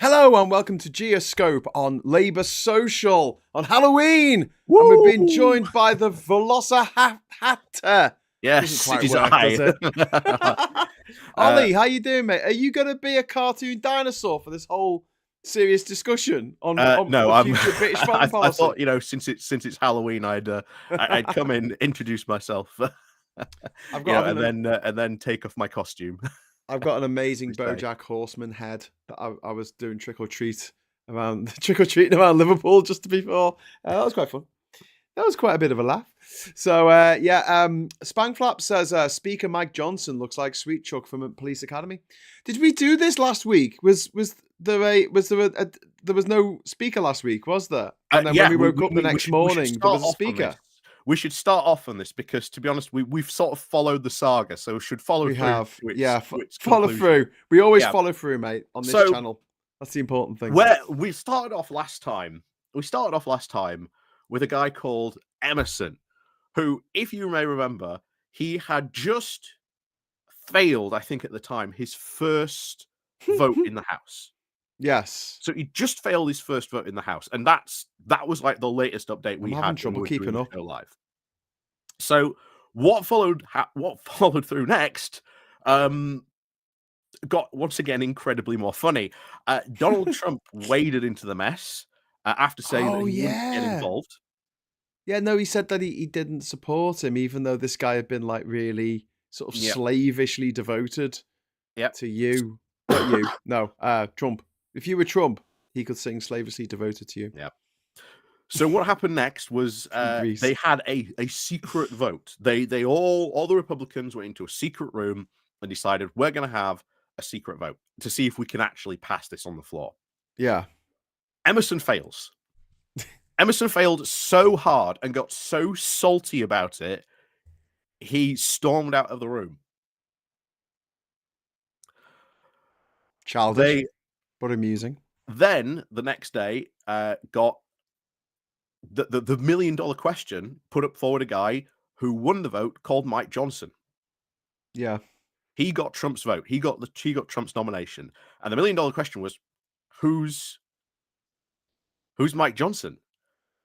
Hello and welcome to GEOSCOPE on Labour Social on Halloween. Woo! And we've been joined by the Velocihatter. Yes, Doesn't quite it is work, I. does it? Ollie, how you doing, mate? Are you going to be a cartoon dinosaur for this whole serious discussion on No, the I'm. future British I foreign policy? thought, since it's Halloween, I'd come in, introduce myself, and then take off my costume. I've got an amazing BoJack Horseman head that I was doing trick or treating around Liverpool just before. That was quite fun. That was quite a bit of a laugh. So Spangflap says Speaker Mike Johnson looks like Sweet Chuck from Police Academy. Did we do this last week? There was no speaker last week, was there? And then when we woke up the next morning, there was a speaker. We should start off on this because, to be honest, we've sort of followed the saga, so we should follow through. Follow through. We always follow through, mate, on this channel. That's the important thing. Where we started off last time with a guy called Emerson, who, if you may remember, he had just failed, I think at the time, his first vote in the House. Yes. So he just failed his first vote in the House, and that was like the latest update we had. Trouble keeping up live. So what followed through next got once again incredibly more funny. Donald Trump waded into the mess after saying that he wouldn't get involved. Yeah, no, he said that he didn't support him, even though this guy had been like really sort of slavishly devoted to you. Not you, no, Trump. If you were Trump, he could sing "Slavishly Devoted to You." Yeah. So what happened next was they had a secret vote. They all the Republicans went into a secret room and decided we're going to have a secret vote to see if we can actually pass this on the floor. Yeah. Emerson fails. Emerson failed so hard and got so salty about it, he stormed out of the room. Childish, but amusing. Then the next day, got the $1 million question put up forward a guy who won the vote called Mike Johnson. Yeah, he got Trump's vote. He got Trump's nomination, and the $1 million question was, who's Mike Johnson?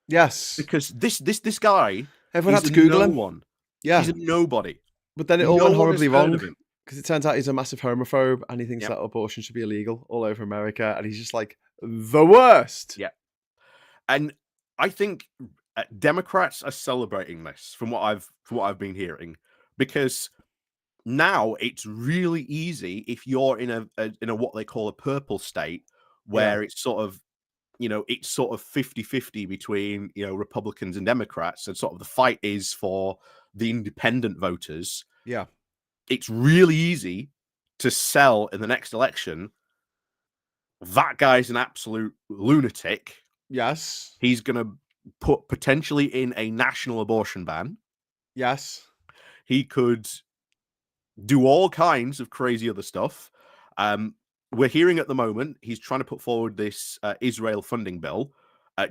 Yes, because this guy, everyone had to Google him. One. Yeah, he's a nobody. But then it all went horribly wrong because it turns out he's a massive homophobe and he thinks that abortion should be illegal all over America, and he's just like the worst. Yeah, and I think Democrats are celebrating this from what I've been hearing, because now it's really easy if you're in a what they call a purple state, where it's sort of, it's sort of 50-50 between, Republicans and Democrats, and sort of the fight is for the independent voters. Yeah. It's really easy to sell in the next election. That guy's an absolute lunatic. Yes. He's going to put potentially in a national abortion ban. Yes. He could do all kinds of crazy other stuff. We're hearing at the moment he's trying to put forward this Israel funding bill.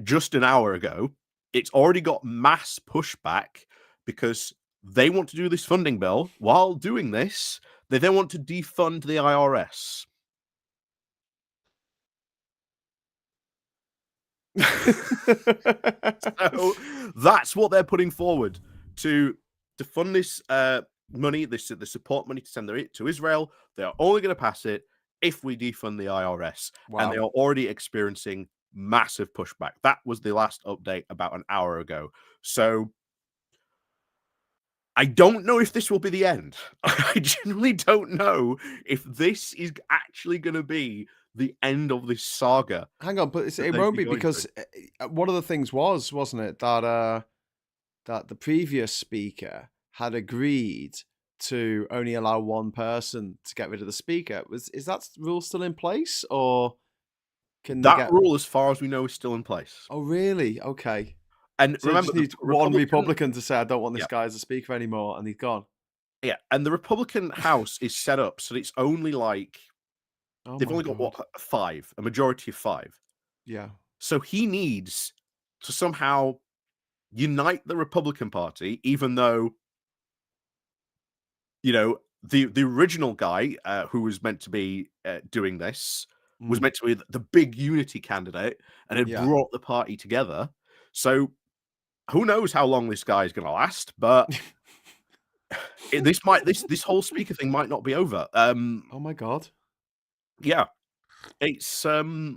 Just an hour ago, it's already got mass pushback because they want to do this funding bill. While doing this, they then want to defund the IRS. So that's what they're putting forward to fund this money, the support money to send it to Israel. They are only going to pass it if we defund the IRS. Wow. And they are already experiencing massive pushback. That was the last update about an hour ago. So I don't know if this will be the end. I genuinely don't know if this is actually going to be the end of this saga. Hang on, but it won't be, because one of the things wasn't it, that that the previous speaker had agreed to only allow one person to get rid of the speaker. Is that rule still in place, or can that rule, as far as we know, is still in place? Oh, really? Okay. And so remember, just need one Republican to say, I don't want this guy as a speaker anymore, and he's gone. Yeah, and the Republican House is set up so it's only like they've only got a majority of 5. Yeah. So he needs to somehow unite the Republican Party, even though, the original guy who was meant to be doing this was meant to be the big unity candidate and had Yeah. brought the party together. So who knows how long this guy is going to last? But this whole speaker thing might not be over. Oh my god. Yeah, it's yeah.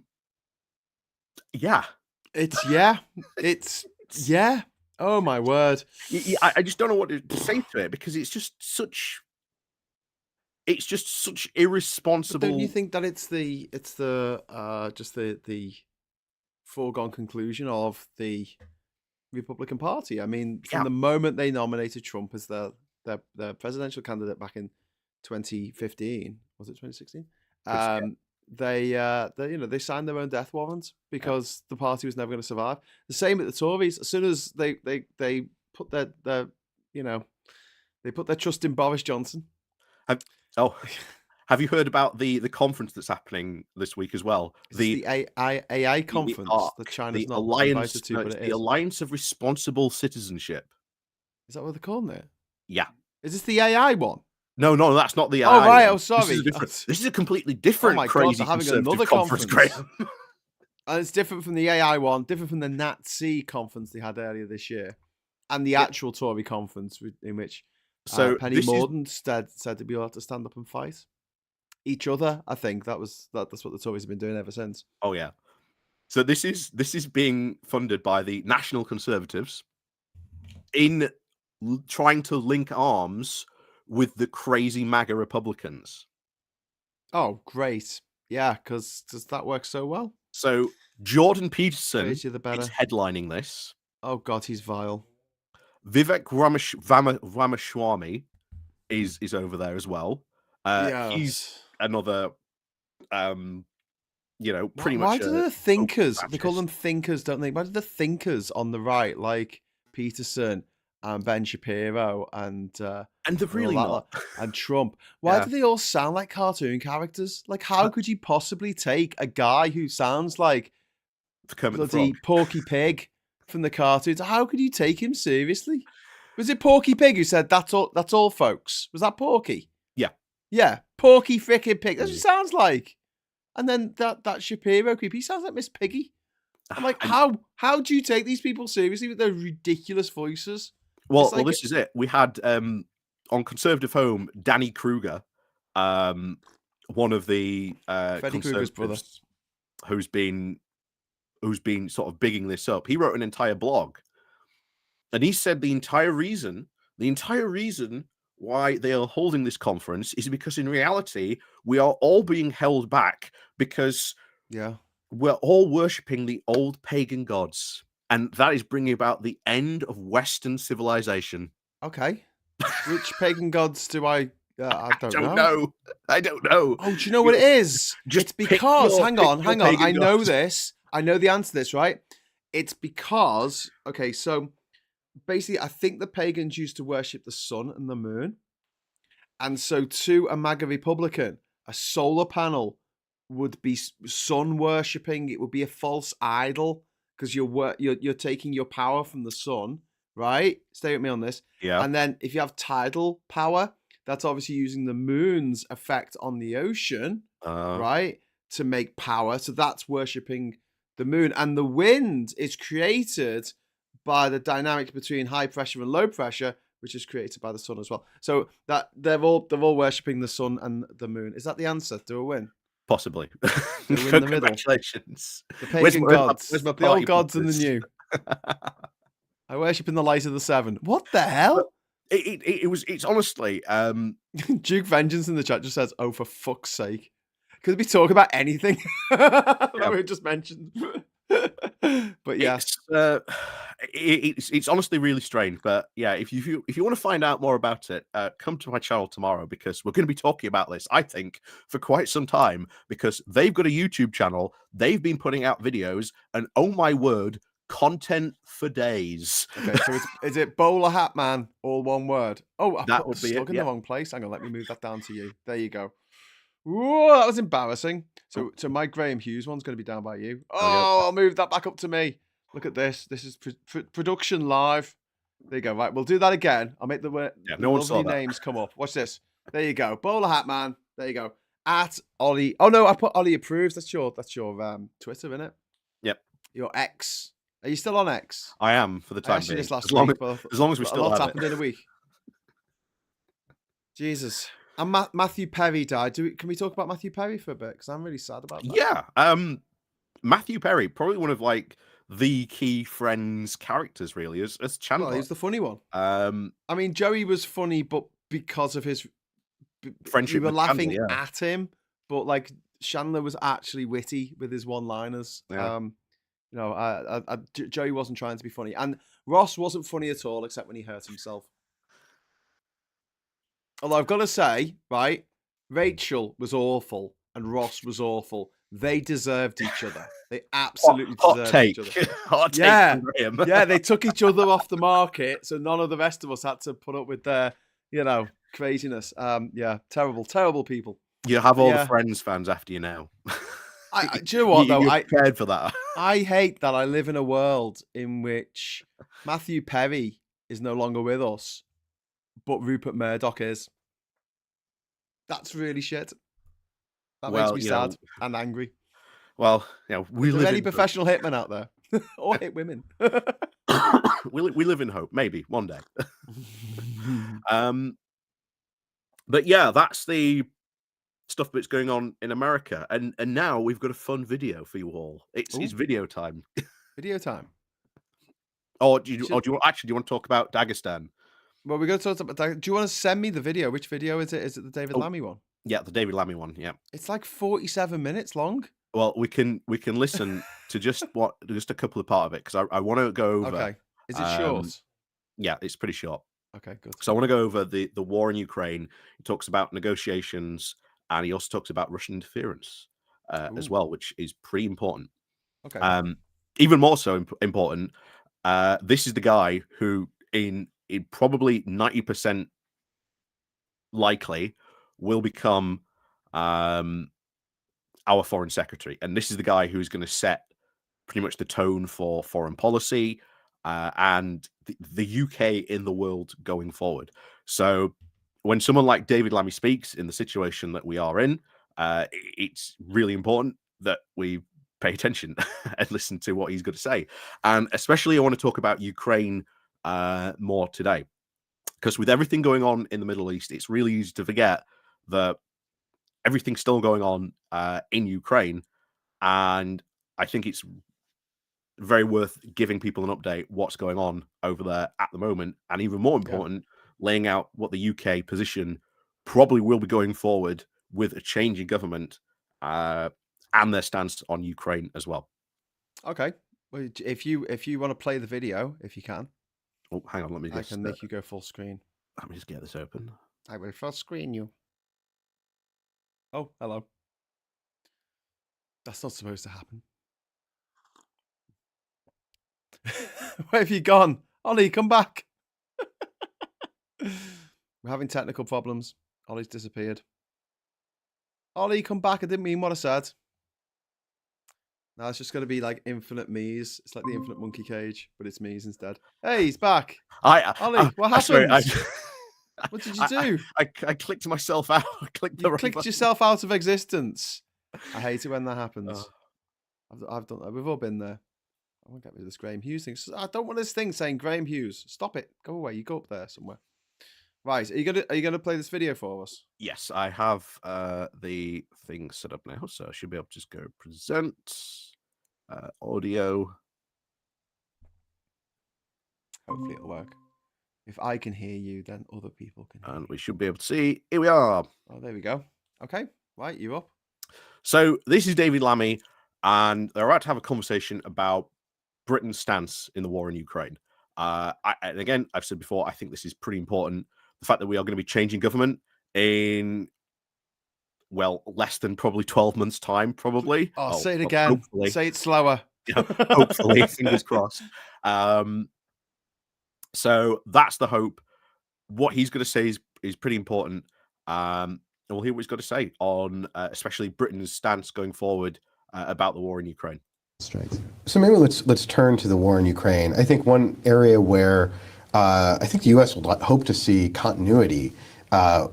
It's yeah. Oh my word. I just don't know what to say to it because it's just such irresponsible. But don't you think that it's the just the foregone conclusion of the Republican Party? I mean, from the moment they nominated Trump as their presidential candidate back in 2015, was it 2016? They signed their own death warrant because the party was never going to survive. The same with the Tories. As soon as they put their they put their trust in Boris Johnson. Have you heard about the conference that's happening this week as well? The AI conference that China's not invited to, but it is. The Alliance of Responsible Citizenship. Is that what they're calling it? Yeah. Is this the AI one? No, that's not the AI. Oh right, one. oh sorry. This is a completely different crazy God, having another conference. And it's different from the AI one, different from the Nazi conference they had earlier this year, and the actual Tory conference in which Penny Mordaunt said to be allowed to stand up and fight each other. I think that's what the Tories have been doing ever since. Oh yeah. So this is being funded by the National Conservatives in trying to link arms with the crazy MAGA Republicans. Oh, great. Yeah, because that works so well. So Jordan Peterson is better. headlining this. Oh God, he's vile. Vivek Ramaswamy is over there as well. He's another pretty much. Why do the thinkers? They call them thinkers, don't they? Why do the thinkers on the right, like Peterson and Ben Shapiro and they're really not, and Trump? Why do they all sound like cartoon characters? Like, how could you possibly take a guy who sounds like bloody Porky Pig from the cartoons? How could you take him seriously? Was it Porky Pig who said that's all, folks? Was that Porky? Yeah, Porky frickin' Pig. That's what it sounds like. And then that Shapiro creep, he sounds like Miss Piggy. I'm like, how do you take these people seriously with their ridiculous voices? Well, this is it. We had on Conservative Home, Danny Kruger, one of the Conservatives brother, who's been sort of bigging this up. He wrote an entire blog, and he said the entire reason why they are holding this conference is because in reality we are all being held back because we're all worshipping the old pagan gods, and that is bringing about the end of Western civilization. Okay, which pagan gods do I don't know. I don't know. Oh, do you know what it is? It's because hang on. I know this. I know the answer to this, right? It's because so basically, I think the pagans used to worship the sun and the moon. And so to a MAGA Republican, a solar panel would be sun worshipping. It would be a false idol because you're taking your power from the sun, right? Stay with me on this. Yeah. And then if you have tidal power, that's obviously using the moon's effect on the ocean, right? To make power. So that's worshipping the moon. And the wind is created by the dynamic between high pressure and low pressure, which is created by the sun as well. So that they're all worshipping the sun and the moon. Is that the answer? Do a win? Possibly. Do a win in the middle. Congratulations. The pagan gods. The old gods and the new. I worship in the light of the seven. What the hell? It's honestly Duke Vengeance in the chat just says, "Oh, for fuck's sake." Could we talk about anything that we just mentioned? But yes, it's honestly really strange. But yeah, if you want to find out more about it, come to my channel tomorrow because we're going to be talking about this, I think, for quite some time because they've got a YouTube channel. They've been putting out videos, and oh my word, content for days. Okay, so is it bowler hat man, all one word? Oh, that put would the be slug it, in the wrong place. Hang on, let me move that down to you. There you go. Whoa, that was embarrassing. So my Graham Hughes one's going to be down by you. Oh, I'll move that back up to me. Look at this. This is production live. There you go. Right, we'll do that again. I'll make the no one saw lovely that. names come up. Watch this. There you go. Bowler hat man. There you go. at Ollie. Oh no, I put Ollie approves. That's your Twitter, isn't it? Yep. Your X. Are you still on X? I am for the I time asked you being. this last As long week, as, long as we but a still lot's have happened it. in a week. Jesus. And Matthew Perry died. Can we talk about Matthew Perry for a bit? Because I'm really sad about that. Yeah. Matthew Perry, probably one of like the key Friends characters, really, as Chandler. Well, he was the funny one. I mean, Joey was funny, but because of his friendship, we were with laughing Chandler, at him, but like Chandler was actually witty with his one-liners. Yeah. Joey wasn't trying to be funny, and Ross wasn't funny at all, except when he hurt himself. Although I've got to say, right, Rachel was awful and Ross was awful. They deserved each other. They absolutely deserved each other. Hot take Yeah, from Graham. yeah, they took each other off the market, so none of the rest of us had to put up with their, craziness. Yeah, terrible people. You have all the Friends fans after you now. Do you know what, though? You're prepared for that. I hate that I live in a world in which Matthew Perry is no longer with us, but Rupert Murdoch is. That's really shit. That makes me sad and angry. Well, we live. Are there any professional hitmen out there? Or hit women? we live in hope. Maybe one day. But yeah, that's the stuff that's going on in America, and now we've got a fun video for you all. It's video time. Video time. Or do you want to talk about Dagestan? Well, we're going to talk about. Do you want to send me the video? Which video is it? Is it the David Lammy one? Yeah, the David Lammy one. Yeah, it's like 47 minutes long. Well, we can listen to just a couple of part of it, because I want to go over. Okay, is it short? Yeah, it's pretty short. Okay, good. So I want to go over the war in Ukraine. He talks about negotiations, and he also talks about Russian interference as well, which is pretty important. Okay. Even more so important. This is the guy who, in probably 90% likely, will become our foreign secretary, and this is the guy who's going to set pretty much the tone for foreign policy and the UK in the world going forward. So when someone like David Lammy speaks in the situation that we are in, it's really important that we pay attention and listen to what he's going to say. And especially I want to talk about Ukraine more today, because with everything going on in the Middle East, it's really easy to forget that everything's still going on in Ukraine. And I think it's very worth giving people an update what's going on over there at the moment, and even more important, laying out what the UK position probably will be going forward with a change in government and their stance on Ukraine as well. Okay, well, if you want to play the video, if you can. Oh, hang on, I can make you go full screen. Let me just get this open. I will full screen you. Oh, hello. That's not supposed to happen. Where have you gone? Ollie, come back. We're having technical problems. Ollie's disappeared. Ollie, come back. I didn't mean what I said. Now it's just going to be like infinite me's. It's like the infinite monkey cage, but it's me's instead. Hey, he's back. Ollie, what happened? What did you do? I clicked myself out. You clicked yourself out of existence. I hate it when that happens. I've done that. We've all been there. I won't get rid of this Graham Hughes thing. I don't want this thing saying Graham Hughes. Stop it. Go away. You go up there somewhere. Right. Are you gonna play this video for us? Yes, I have the thing set up now, so I should be able to just go present audio. Hopefully it'll work. If I can hear you, then other people can hear you. We should be able to see. Here we are. Oh, there we go. Okay. Right, you up? So this is David Lammy, and they're about to have a conversation about Britain's stance in the war in Ukraine. And again, I've said before, I think this is pretty important. The fact that we are going to be changing government in, well, less than probably 12 months' time, probably. Oh, say it again. Hopefully. Say it slower. Hopefully, fingers crossed. So that's the hope. What he's going to say is pretty important. And we'll hear what he's got to say on especially Britain's stance going forward about the war in Ukraine. So maybe let's turn to the war in Ukraine. I think one area where I think the U.S. will hope to see continuity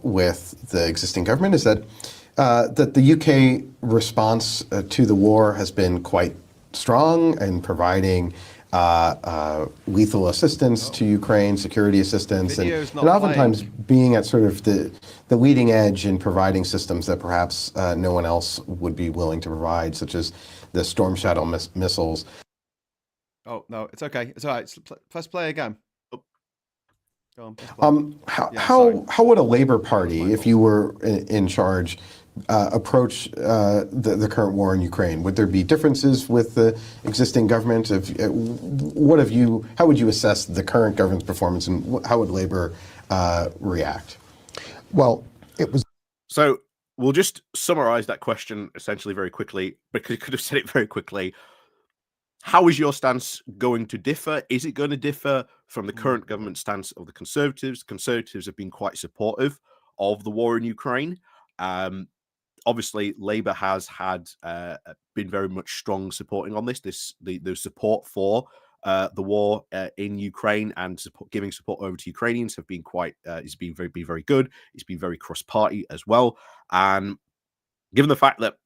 with the existing government is that that the UK response to the war has been quite strong in providing lethal assistance to Ukraine, security assistance, and Video's not oftentimes playing. being at sort of the leading edge in providing systems that perhaps no one else would be willing to provide, such as the Storm Shadow missiles. Oh no, it's okay. It's all right. Press play again. Oh. Go on, press play. How would a Labour Party, my if fault. you were in charge, approach the current war in Ukraine? Would there be differences with the existing government? How would you assess the current government's performance, and how would Labour react? Well, it was. So we'll just summarize that question essentially very quickly, because you could have said it very quickly. How is your stance going to differ? Is it going to differ from the current government stance of the Conservatives? Conservatives have been quite supportive of the war in Ukraine. Obviously, Labour has been very much strong supporting on this. The support for the war in Ukraine and giving support over to Ukrainians have been it's been very good. It's been very cross-party as well. And given the fact that,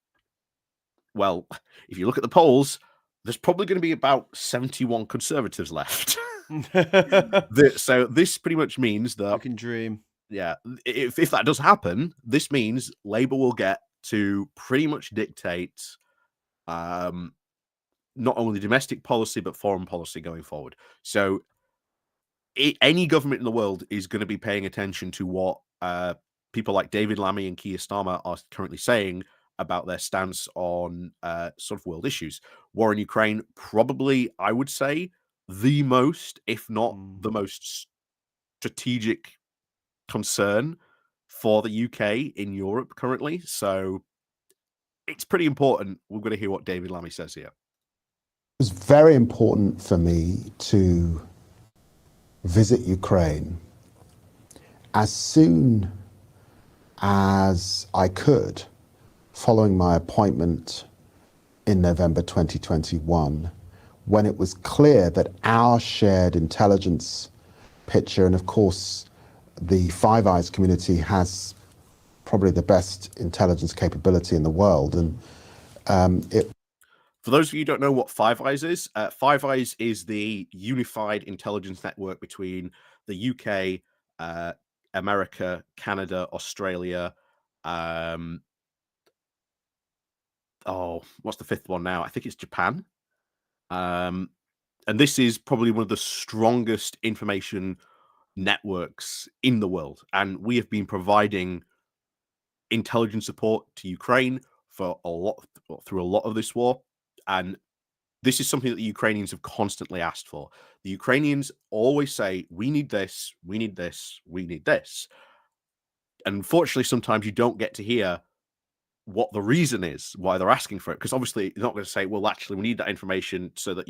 well, if you look at the polls, there's probably going to be about 71 Conservatives left. So this pretty much means that You can dream. Yeah, if that does happen, this means Labour will get to pretty much dictate not only domestic policy but foreign policy going forward. So any government in the world is going to be paying attention to what people like David Lammy and Keir Starmer are currently saying about their stance on sort of world issues. War in Ukraine, probably, I would say, the most, if not the most strategic concern for the UK in Europe currently. So it's pretty important. We're going to hear what David Lammy says here. It was very important for me to visit Ukraine as soon as I could, following my appointment in November 2021, when it was clear that our shared intelligence picture, and of course the Five Eyes community has probably the best intelligence capability in the world, and for those of you who don't know what Five Eyes is, Five Eyes is the unified intelligence network between the UK, America, Canada, Australia. What's the fifth one now? I think it's Japan. And this is probably one of the strongest information networks in the world. And we have been providing intelligence support to Ukraine through a lot of this war. And this is something that the Ukrainians have constantly asked for. The Ukrainians always say, we need this, we need this, we need this. And unfortunately, sometimes you don't get to hear what the reason is why they're asking for it. Because obviously, you're not going to say, well, actually, we need that information so that,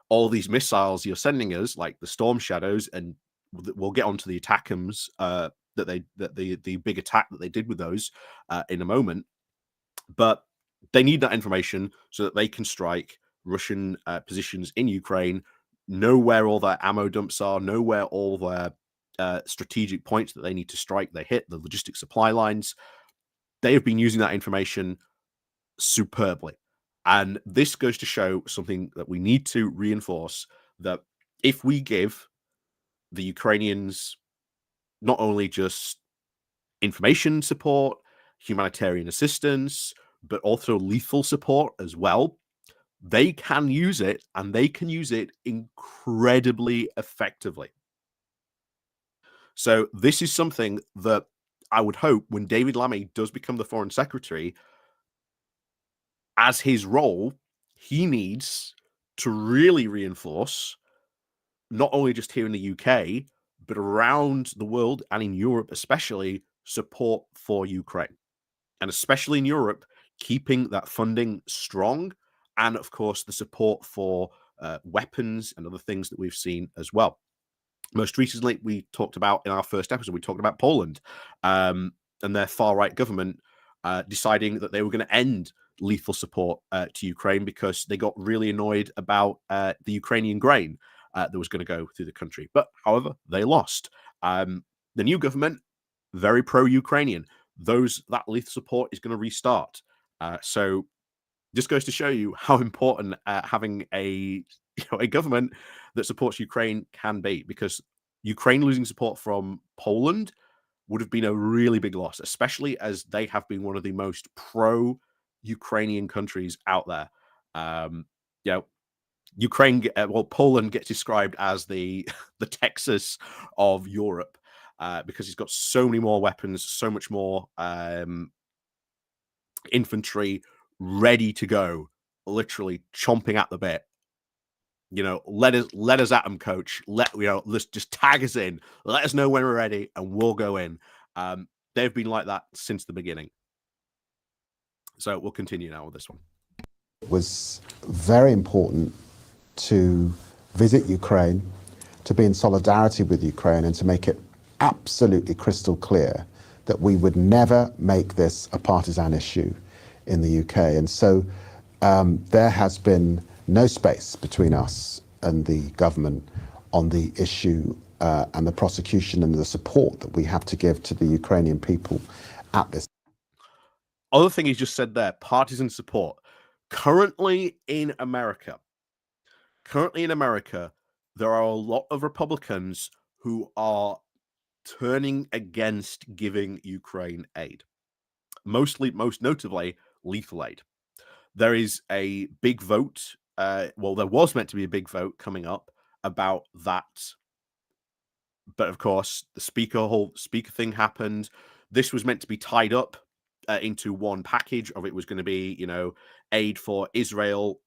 all these missiles you're sending us, like the Storm Shadows, and we'll get onto the ATACMS, the big attack that they did with those in a moment. But they need that information so that they can strike Russian positions in Ukraine, know where all their ammo dumps are, know where all their strategic points that they need to strike, they hit, the logistic supply lines. They have been using that information superbly. And this goes to show something that we need to reinforce, that if we give the Ukrainians not only just information support, humanitarian assistance, but also lethal support as well, they can use it, and they can use it incredibly effectively. So this is something that I would hope when David Lammy does become the Foreign Secretary, as his role, he needs to really reinforce, not only just here in the UK, but around the world and in Europe especially, support for Ukraine. And especially in Europe, keeping that funding strong, and of course the support for weapons and other things that we've seen as well. Most recently, we talked about in our first episode, we talked about Poland and their far-right government deciding that they were going to end lethal support to Ukraine because they got really annoyed about the Ukrainian grain that was going to go through the country. But however, they lost. The new government, very pro-Ukrainian. that lethal support is going to restart. So just goes to show you how important having a government that supports Ukraine can be, because Ukraine losing support from Poland would have been a really big loss, especially as they have been one of the most pro-Ukrainian countries out there. Poland gets described as the Texas of Europe because it's got so many more weapons, so much more infantry ready to go, literally chomping at the bit. Let us at them, coach. Let's just tag us in. Let us know when we're ready, and we'll go in. They've been like that since the beginning. So we'll continue now with this one. It was very important to visit Ukraine, to be in solidarity with Ukraine, and to make it absolutely crystal clear that we would never make this a partisan issue in the UK. And so there has been no space between us and the government on the issue and the prosecution and the support that we have to give to the Ukrainian people at this. Other thing he's just said there, partisan support. Currently in America, there are a lot of Republicans who are turning against giving Ukraine aid. Most notably, lethal aid. There is a big vote. There was meant to be a big vote coming up about that. But of course, the speaker thing happened. This was meant to be tied up into one package of it was going to be, aid for Israel,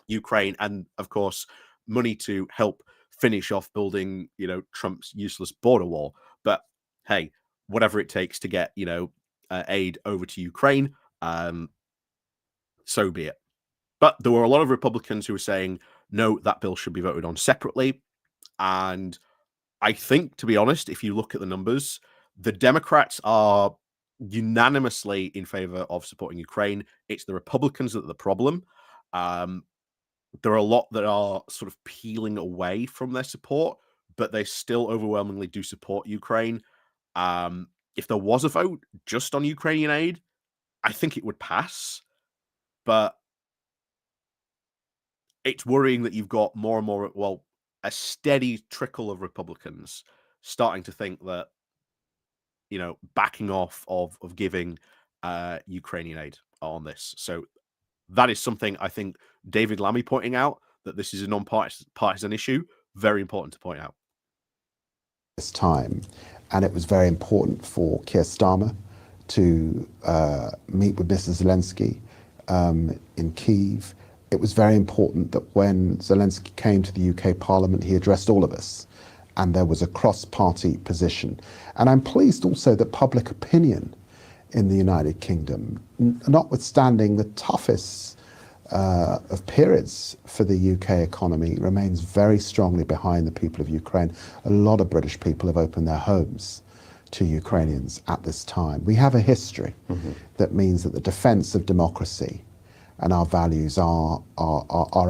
Ukraine, and of course, money to help finish off building, Trump's useless border wall. But hey, whatever it takes to get, aid over to Ukraine, so be it. But there were a lot of Republicans who were saying, no, that bill should be voted on separately. And I think, to be honest, if you look at the numbers, the Democrats are unanimously in favor of supporting Ukraine. It's the Republicans that are the problem. There are a lot that are sort of peeling away from their support, but they still overwhelmingly do support Ukraine. If there was a vote just on Ukrainian aid, I think it would pass. But it's worrying that you've got more and more, a steady trickle of Republicans starting to think that, backing off of giving Ukrainian aid on this. So that is something I think David Lammy pointing out, that this is a non-partisan issue, very important to point out. This time, and it was very important for Keir Starmer to meet with Mr. Zelensky in Kyiv. It was very important that when Zelensky came to the UK Parliament, he addressed all of us, and there was a cross-party position. And I'm pleased also that public opinion in the United Kingdom, notwithstanding the toughest of periods for the UK economy, remains very strongly behind the people of Ukraine. A lot of British people have opened their homes to Ukrainians at this time. We have a history that means that the defense of democracy and our values are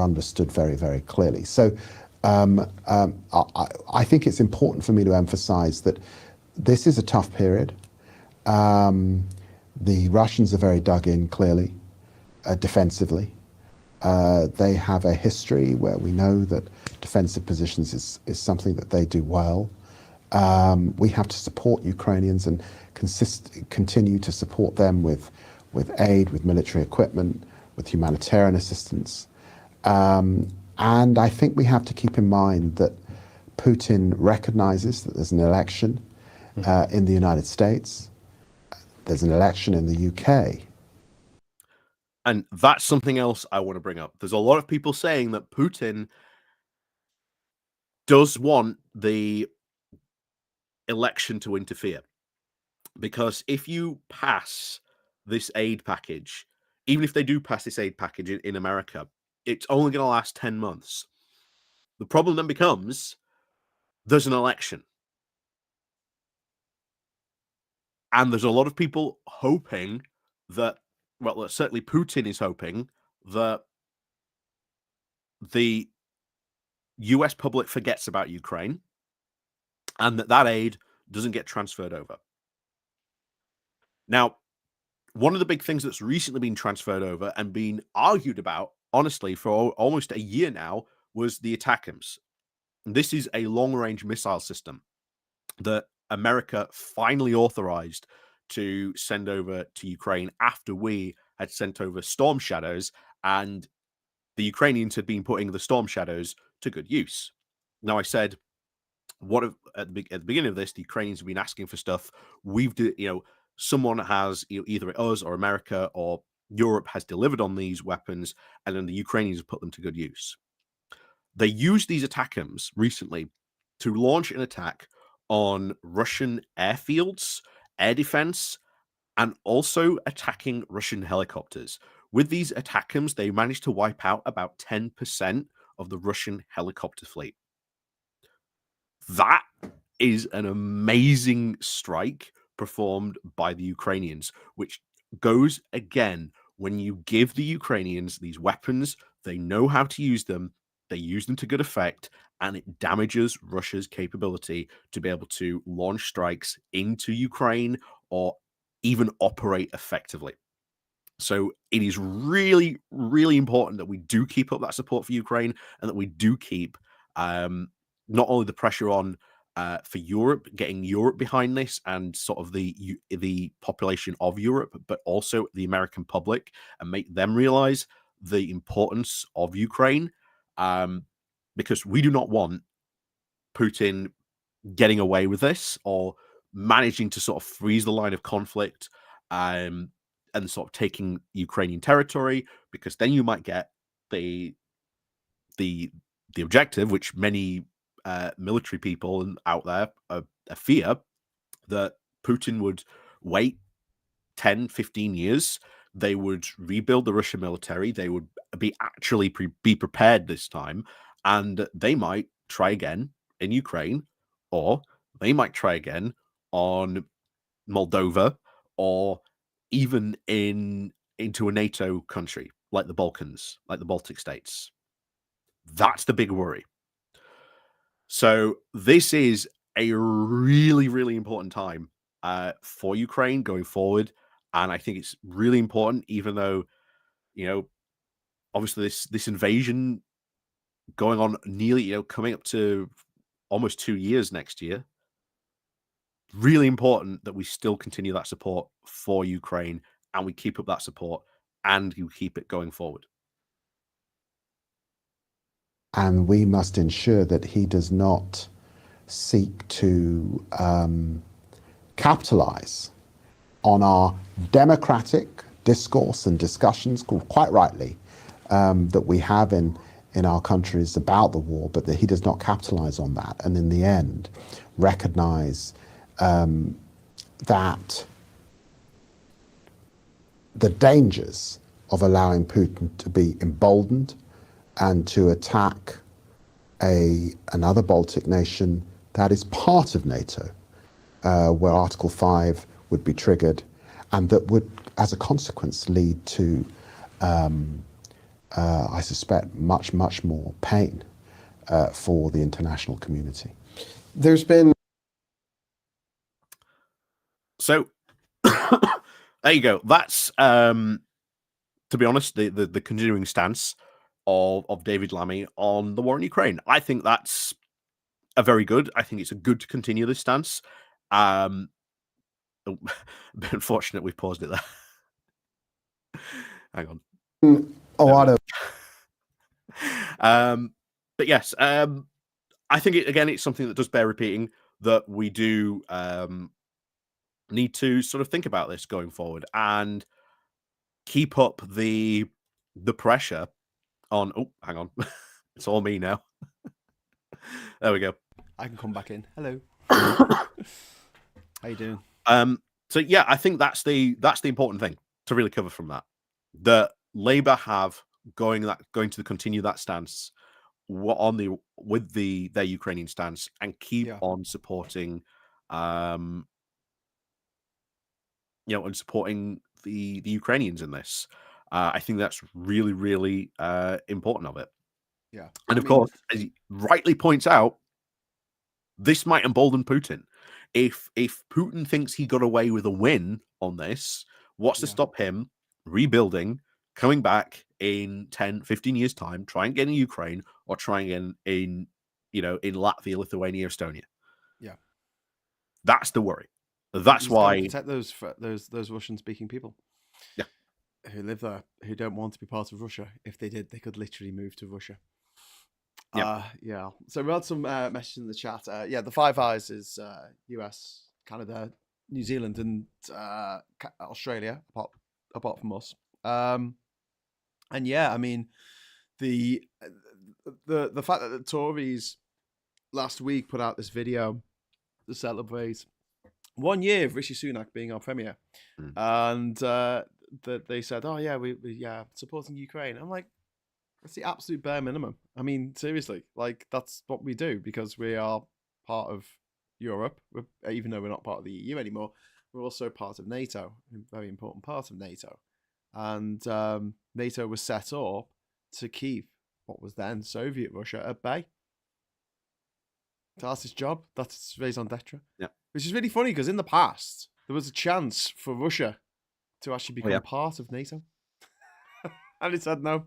understood very, very clearly. So I think it's important for me to emphasize that this is a tough period. The Russians are very dug in, clearly, defensively. They have a history where we know that defensive positions is something that they do well. We have to support Ukrainians and continue to support them with aid, with military equipment, with humanitarian assistance. And I think we have to keep in mind that Putin recognizes that there's an election in the United States. There's an election in the UK. And that's something else I want to bring up. There's a lot of people saying that Putin does want the election to interfere. Because if you pass this aid package, even if they do pass this aid package in America, it's only going to last 10 months. The problem then becomes there's an election. And there's a lot of people hoping that, certainly Putin is hoping that the US public forgets about Ukraine and that aid doesn't get transferred over. Now, one of the big things that's recently been transferred over and been argued about, honestly, for almost a year now, was the ATACMS. This is a long-range missile system that America finally authorized to send over to Ukraine after we had sent over Storm Shadows, and the Ukrainians had been putting the Storm Shadows to good use. Now, I said, at the beginning of this, the Ukrainians have been asking for stuff. Someone has, either us or America or Europe has delivered on these weapons, and then the Ukrainians have put them to good use. They used these ATACMS recently to launch an attack on Russian airfields, air defense, and also attacking Russian helicopters. With these ATACMS, they managed to wipe out about 10% of the Russian helicopter fleet. That is an amazing strike performed by the Ukrainians, which goes again, when you give the Ukrainians these weapons, they know how to use them, they use them to good effect, and it damages Russia's capability to be able to launch strikes into Ukraine or even operate effectively. So it is really, really important that we do keep up that support for Ukraine, and that we do keep not only the pressure on for Europe, getting Europe behind this and sort of the population of Europe, but also the American public, and make them realize the importance of Ukraine, because we do not want Putin getting away with this or managing to sort of freeze the line of conflict, and sort of taking Ukrainian territory, because then you might get the objective, which many military people out there fear, that Putin would wait 10, 15 years. They would rebuild the Russian military. They would be actually be prepared this time, and they might try again in Ukraine, or they might try again on Moldova, or even into a NATO country like the Balkans, like the Baltic states. That's the big worry. So this is a really, really important time for Ukraine going forward. And I think it's really important, even though, obviously this invasion going on nearly, coming up to almost 2 years next year, really important that we still continue that support for Ukraine, and we keep up that support, and you keep it going forward. And we must ensure that he does not seek to capitalize on our democratic discourse and discussions, quite rightly, that we have in our countries about the war, but that he does not capitalize on that, and in the end recognize that the dangers of allowing Putin to be emboldened and to attack another Baltic nation that is part of NATO, where Article 5 would be triggered, and that would, as a consequence, lead to, I suspect, much, much more pain for the international community. There's been... So, there you go. That's, to be honest, the continuing stance of David Lammy on the war in Ukraine. I think that's a very good. I think it's a good to continue this stance. A bit unfortunate we've paused it there. Hang on. A lot of... But yes, I think it's something that does bear repeating, that we do need to sort of think about this going forward and keep up the pressure on... Oh, hang on. It's all me now. There we go. I can come back in. Hello. How you doing? So yeah, I think that's the important thing to really cover from that. The Labour have going to continue that stance with their Ukrainian stance, and keep on supporting and supporting the Ukrainians in this. I think that's really, really important of it. Yeah. And of course, as he rightly points out, this might embolden Putin. If Putin thinks he got away with a win on this. What's to Yeah. stop him rebuilding, coming back in 10, 15 years' time, trying again in Ukraine or trying in Latvia, Lithuania, Estonia? Yeah. That's the worry. And That's he's got to why. protect those Russian-speaking people. Yeah. Who live there, who don't want to be part of Russia. If they did, they could literally move to Russia. Yeah. Yeah. So we had some messages in the chat. Yeah, the Five Eyes is US, Canada, New Zealand, and Australia, apart from us. And yeah, I mean, the fact that the Tories last week put out this video to celebrate 1 year of Rishi Sunak being our premier, and that they said, "Oh yeah, we supporting Ukraine." I'm like, that's the absolute bare minimum. I mean, seriously, like that's what we do because we are part of Europe. Even though we're not part of the EU anymore, we're also part of NATO, a very important part of NATO. And NATO was set up to keep what was then Soviet Russia at bay. That's its job. That's its raison d'etre. Yeah. Which is really funny because in the past there was a chance for Russia to actually become part of NATO, and it said no.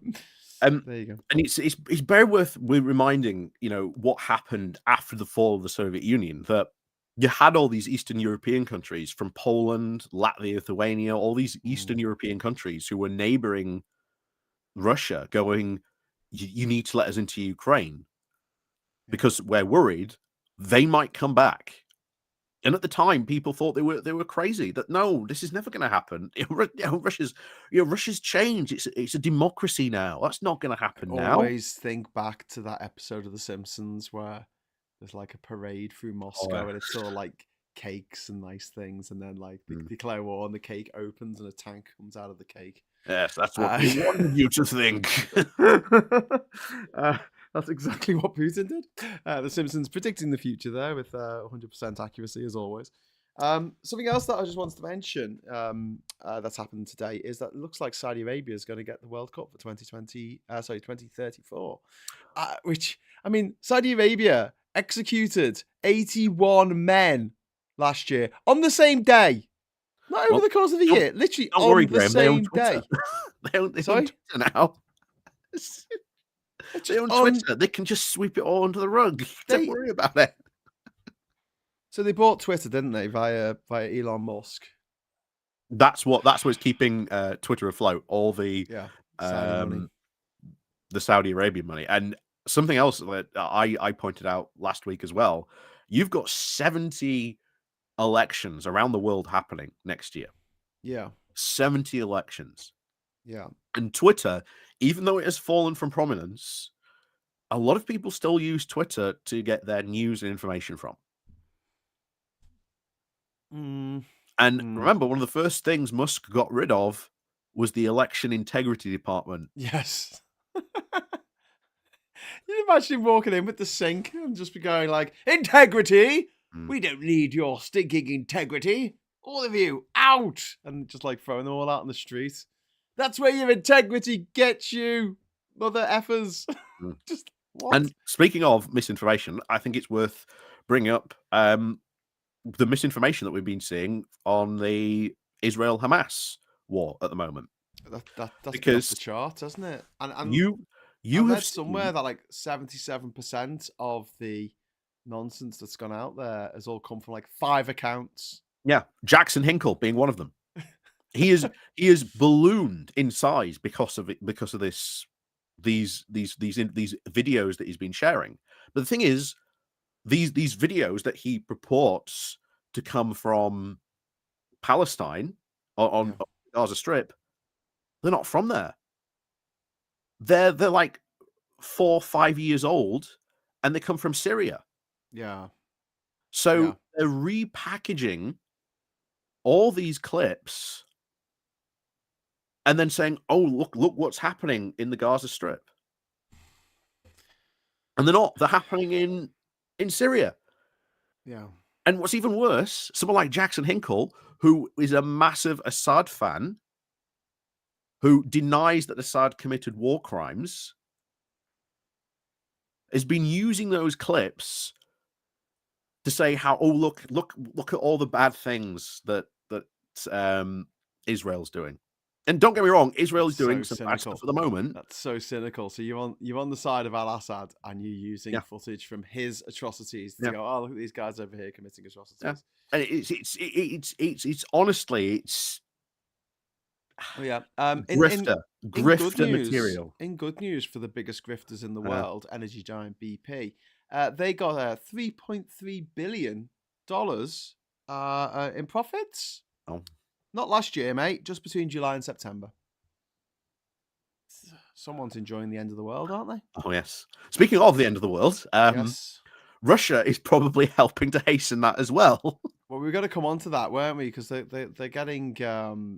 There you go. And it's very worth reminding, what happened after the fall of the Soviet Union, that you had all these Eastern European countries from Poland, Latvia, Lithuania, all these Eastern European countries who were neighboring Russia going, you need to let us into Ukraine because we're worried they might come back. And at the time, people thought they were crazy. That no, this is never going to happen. Russia's changed. It's a democracy now. That's not going to happen now. Always think back to that episode of The Simpsons where there's like a parade through Moscow and it's all like cakes and nice things, and then like they declare war and the cake opens and a tank comes out of the cake. Yes, that's what we wanted you to think. That's exactly what Putin did. The Simpsons predicting the future there with 100% accuracy as always. Something else that I just wanted to mention that's happened today is that it looks like Saudi Arabia is going to get the World Cup for 2034. Which, I mean, Saudi Arabia executed 81 men last year on the same day. Not over the course of the year, literally on the same day. They own Twitter now. They own Twitter. They can just sweep it all under the rug. Don't worry about it. So they bought Twitter, didn't they, via Elon Musk? That's what's keeping Twitter afloat. All the Saudi money. The Saudi Arabian money. And something else that I pointed out last week as well. You've got 70 elections around the world happening next year. Yeah. 70 elections. Yeah. And Twitter, even though it has fallen from prominence, a lot of people still use Twitter to get their news and information from. And remember, one of the first things Musk got rid of was the election integrity department. Yes. You imagine walking in with the sink and just be going like, integrity? We don't need your stinking integrity. All of you, out! And just like throwing them all out on the street. That's where your integrity gets you, mother effers. Just what? And speaking of misinformation, I think it's worth bringing up the misinformation that we've been seeing on the Israel-Hamas war at the moment. That's because off the chart, hasn't it? And you I read have somewhere that like 77% of the nonsense that's gone out there has all come from like 5 accounts. Yeah, Jackson Hinkle being one of them. He is ballooned in size because of these videos that he's been sharing. But the thing is, these videos that he purports to come from Palestine on Gaza Strip, they're not from there. They're like 4 or 5 years old, and they come from Syria. Yeah. So they're repackaging all these clips and then saying, "Oh, look what's happening in the Gaza Strip." And they're not. They're happening in Syria. Yeah. And what's even worse, someone like Jackson Hinkle, who is a massive Assad fan, who denies that Assad committed war crimes, has been using those clips to say how, oh, look at all the bad things that Israel's doing. And don't get me wrong, Israel is That's doing so some bad cynical. stuff at the moment. That's so cynical. So you're on the side of Al-Assad, and you're using Yeah. footage from his atrocities to Yeah. go, oh, look at these guys over here committing atrocities. And it's honestly, it's Oh, yeah. grifter material. In good news for the biggest grifters in the world, energy giant BP, they got $3.3 billion in profits. Oh. Not last year, mate. Just between July and September. Someone's enjoying the end of the world, aren't they? Oh yes. Speaking of the end of the world, Yes. Russia is probably helping to hasten that as well. Well, we got to come on to that, weren't we? Because they're getting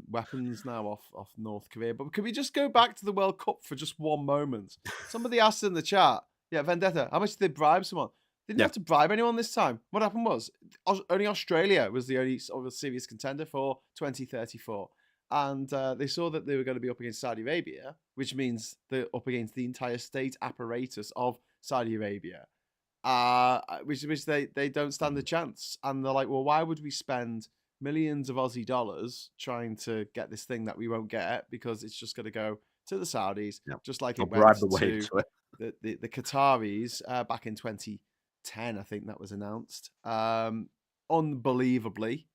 weapons now off North Korea. But can we just go back to the World Cup for just one moment? Somebody asked in the chat, Vendetta, how much did they bribe someone? They didn't have to bribe anyone this time. What happened was only Australia was the only sort of serious contender for 2034. And they saw that they were going to be up against Saudi Arabia, which means they're up against the entire state apparatus of Saudi Arabia. Which they don't stand a chance. And they're like, well, why would we spend millions of Aussie dollars trying to get this thing that we won't get, because it's just going to go to the Saudis, just like it went to the Qataris back in 2010, I think that was announced. Unbelievably,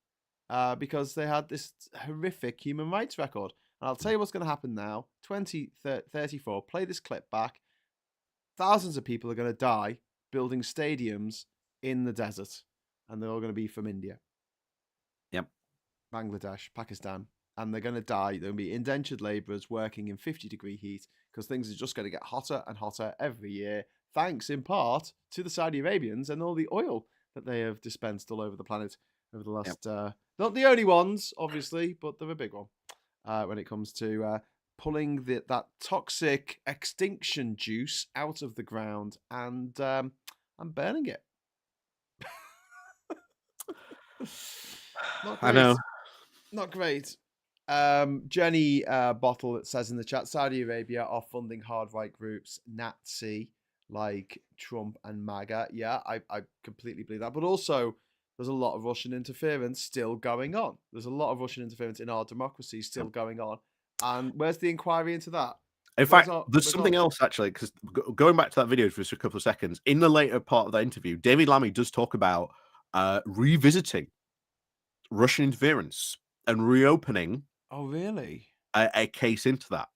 because they had this horrific human rights record. And I'll tell you what's going to happen now. 2034, play this clip back. Thousands of people are going to die building stadiums in the desert, and they're all going to be from India, Bangladesh, Pakistan, and they're going to die. They're going to be indentured laborers working in 50-degree heat, because things are just going to get hotter and hotter every year, thanks in part to the Saudi Arabians and all the oil that they have dispensed all over the planet over the last not the only ones, obviously, but they're a big one when it comes to pulling that toxic extinction juice out of the ground and burning it. Not great. I know. Not great. Jenny Bottle, that says in the chat, Saudi Arabia are funding hard right groups, Nazi, like Trump and MAGA. Yeah, I completely believe that. But also, there's a lot of Russian interference still going on. There's a lot of Russian interference in our democracy still going on. And where's the inquiry into that? In fact, there's something else, actually, because going back to that video for just a couple of seconds, in the later part of that interview, David Lammy does talk about revisiting Russian interference and reopening. Oh, really? A case into that.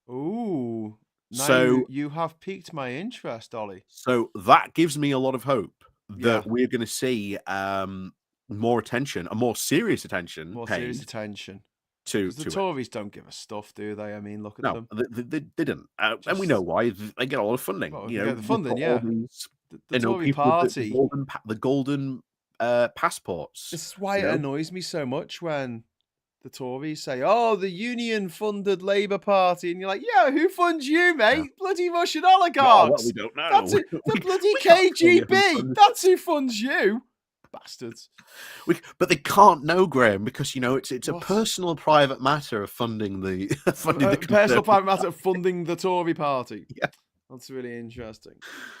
Ooh. Now So you have piqued my interest, Ollie. So that gives me a lot of hope that we're going to see more attention, a more serious attention, to the Tories don't give a stuff, do they? I mean, look at them. They didn't, and we know why. They get a lot of funding. Well, you know, the funding, the Tory people party, the golden passports. This is why it annoys me so much when the Tories say, "Oh, the union-funded Labour Party," and you're like, "Yeah, who funds you, mate? Yeah. Bloody Russian oligarchs." Oh, well, we don't know. That's the bloody KGB. That's who funds you. Bastards. But they can't know, Graham, because it's a personal, private matter of funding the the personal, private matter of funding the Tory party. Yeah, that's really interesting.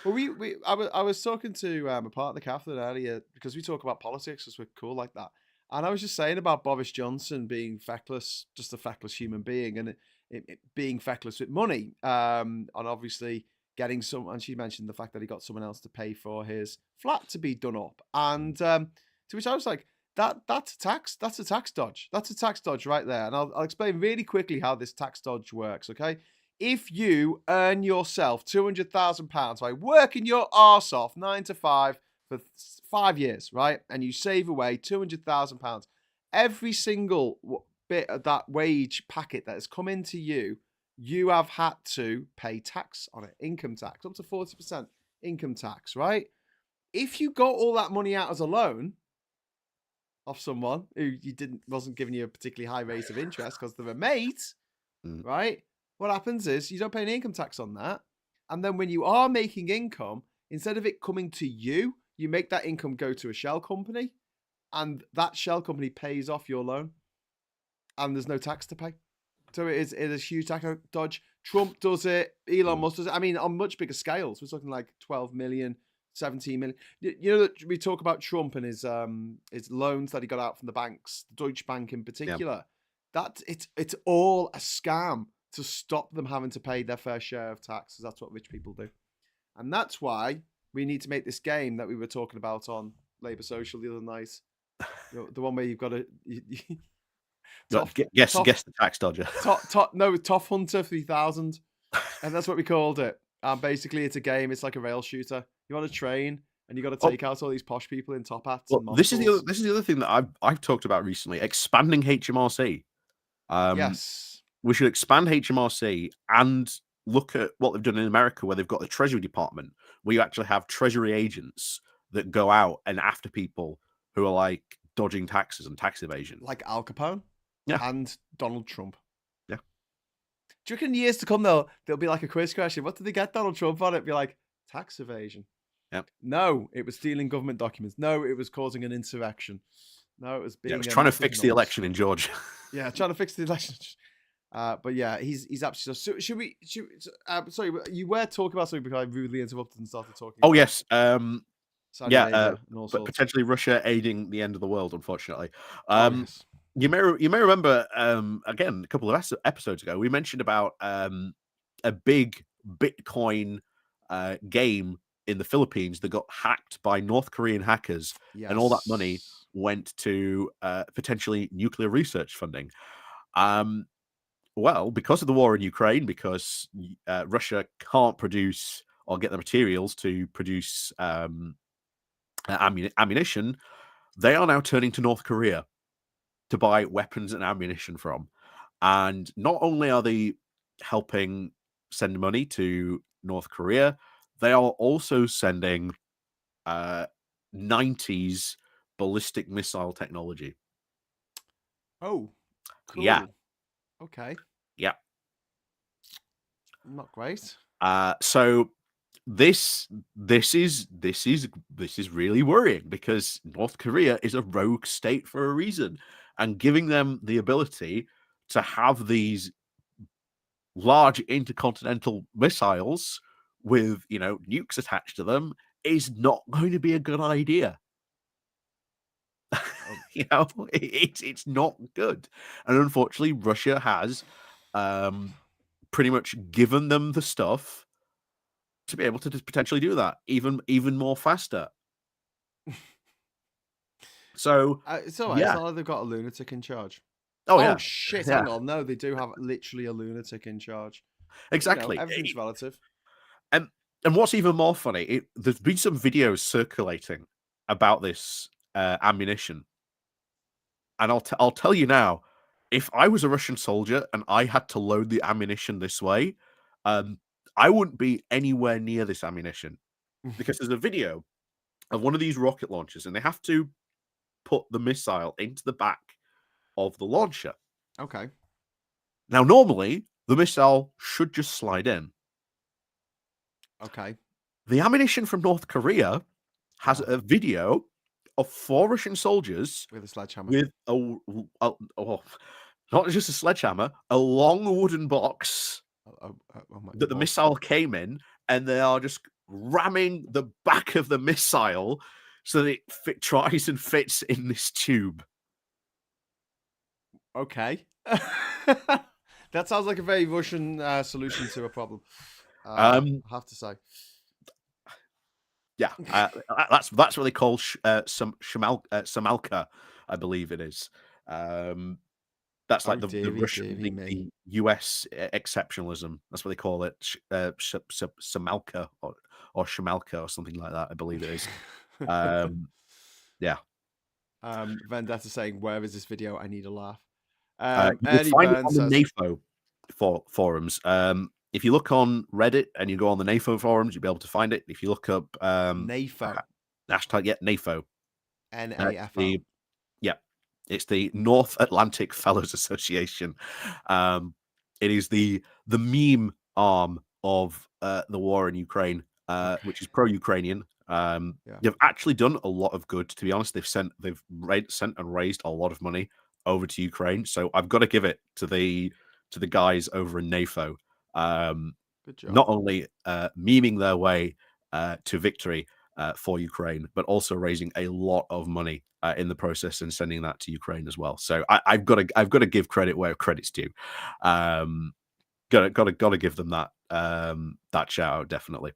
Well, I was talking to my partner Catherine earlier, because we talk about politics because we're cool like that, and I was just saying about Boris Johnson being feckless, just a feckless human being, and it being feckless with money, and obviously getting some, and she mentioned the fact that he got someone else to pay for his flat to be done up, and to which I was like, that's a tax dodge. That's a tax dodge right there. And I'll explain really quickly how this tax dodge works, okay? If you earn yourself £200,000 by working your arse off 9 to 5 for 5 years, right? And you save away £200,000, every single bit of that wage packet that has come into you, you have had to pay tax on it, income tax, up to 40% income tax, right? If you got all that money out as a loan off someone who wasn't giving you a particularly high rate of interest because they're a mate, right? What happens is you don't pay any income tax on that. And then when you are making income, instead of it coming to you, you make that income go to a shell company, and that shell company pays off your loan, and there's no tax to pay. So it is a huge tax dodge. Trump does it. Elon Musk does it. I mean, on much bigger scales. We're talking like 12 million 17 million. You know that we talk about Trump and his loans that he got out from the banks, Deutsche Bank in particular. That it's all a scam to stop them having to pay their fair share of taxes. That's what rich people do, and that's why we need to make this game that we were talking about on Labour Social the other night. The one where you've got to guess the tax dodger. Tough Hunter 3000, and that's what we called it. Basically, it's a game. It's like a rail shooter. You're on a train, and you got to take out all these posh people in top hats. Well, and this is the other thing that I've talked about recently: expanding HMRC. Yes, we should expand HMRC and look at what they've done in America, where they've got the Treasury Department, where you actually have Treasury agents that go out and after people who are like dodging taxes and tax evasion, like Al Capone, and Donald Trump. Yeah. Do you reckon in years to come there'll be like a quiz question? What did they get Donald Trump on? It'd be like tax evasion. Yeah. No, it was stealing government documents. No, it was causing an insurrection. No, it was being. It was trying to fix the election in Georgia. Yeah, trying to fix the election. But yeah, he's absolutely. So should we? Sorry, you were talking about something because I rudely interrupted and started talking. Oh yes. But potentially Russia aiding the end of the world. Unfortunately, yes. you may remember again a couple of episodes ago we mentioned about a big Bitcoin game in the Philippines that got hacked by North Korean hackers, and all that money went to potentially nuclear research funding. Well, because of the war in Ukraine, because Russia can't produce or get the materials to produce ammunition, they are now turning to North Korea to buy weapons and ammunition from. And not only are they helping send money to North Korea, they are also sending 90s ballistic missile technology. Oh, cool. Yeah. Okay. Yeah. Not great. So this is really worrying, because North Korea is a rogue state for a reason, and giving them the ability to have these large intercontinental missiles with nukes attached to them is not going to be a good idea. It's not good, and unfortunately Russia has pretty much given them the stuff to be able to potentially do that even more faster. So it's all right. It's not like they've got a lunatic in charge. Oh shit! Hang on, no, they do have literally a lunatic in charge. Exactly. Everything's relative. And what's even more funny, there's been some videos circulating about this ammunition, and I'll tell you now, if I was a Russian soldier and I had to load the ammunition this way, I wouldn't be anywhere near this ammunition, because there's a video of one of these rocket launchers, and they have to put the missile into the back of the launcher. Okay. Now, normally, the missile should just slide in. Okay. The ammunition from North Korea has a video of 4 Russian soldiers with a sledgehammer. With not just a sledgehammer, a long wooden box that the missile came in, and they are just ramming the back of the missile so that it tries and fits in this tube. Okay. That sounds like a very Russian solution to a problem. I have to say. Yeah, that's what they call Shamalka, I believe it is. That's like the Russian, the US exceptionalism. That's what they call it, Shamalka or Shamalka or something like that. I believe it is. Yeah. Vendetta saying, "Where is this video? I need a laugh." You can find it on the NAFO forums. If you look on Reddit and you go on the NAFO forums, you'll be able to find it. If you look up NAFO, NAFO, NAFO, it's the North Atlantic Fellows Association. It is the meme arm of the war in Ukraine, which is pro-Ukrainian. They've actually done a lot of good, to be honest. They've sent and raised a lot of money over to Ukraine. So I've got to give it to the guys over in NAFO. Good job. Not only memeing their way to victory, for Ukraine, but also raising a lot of money in the process and sending that to Ukraine as well. So I've got to give credit where credit's due. Got to give them that that shout out, definitely.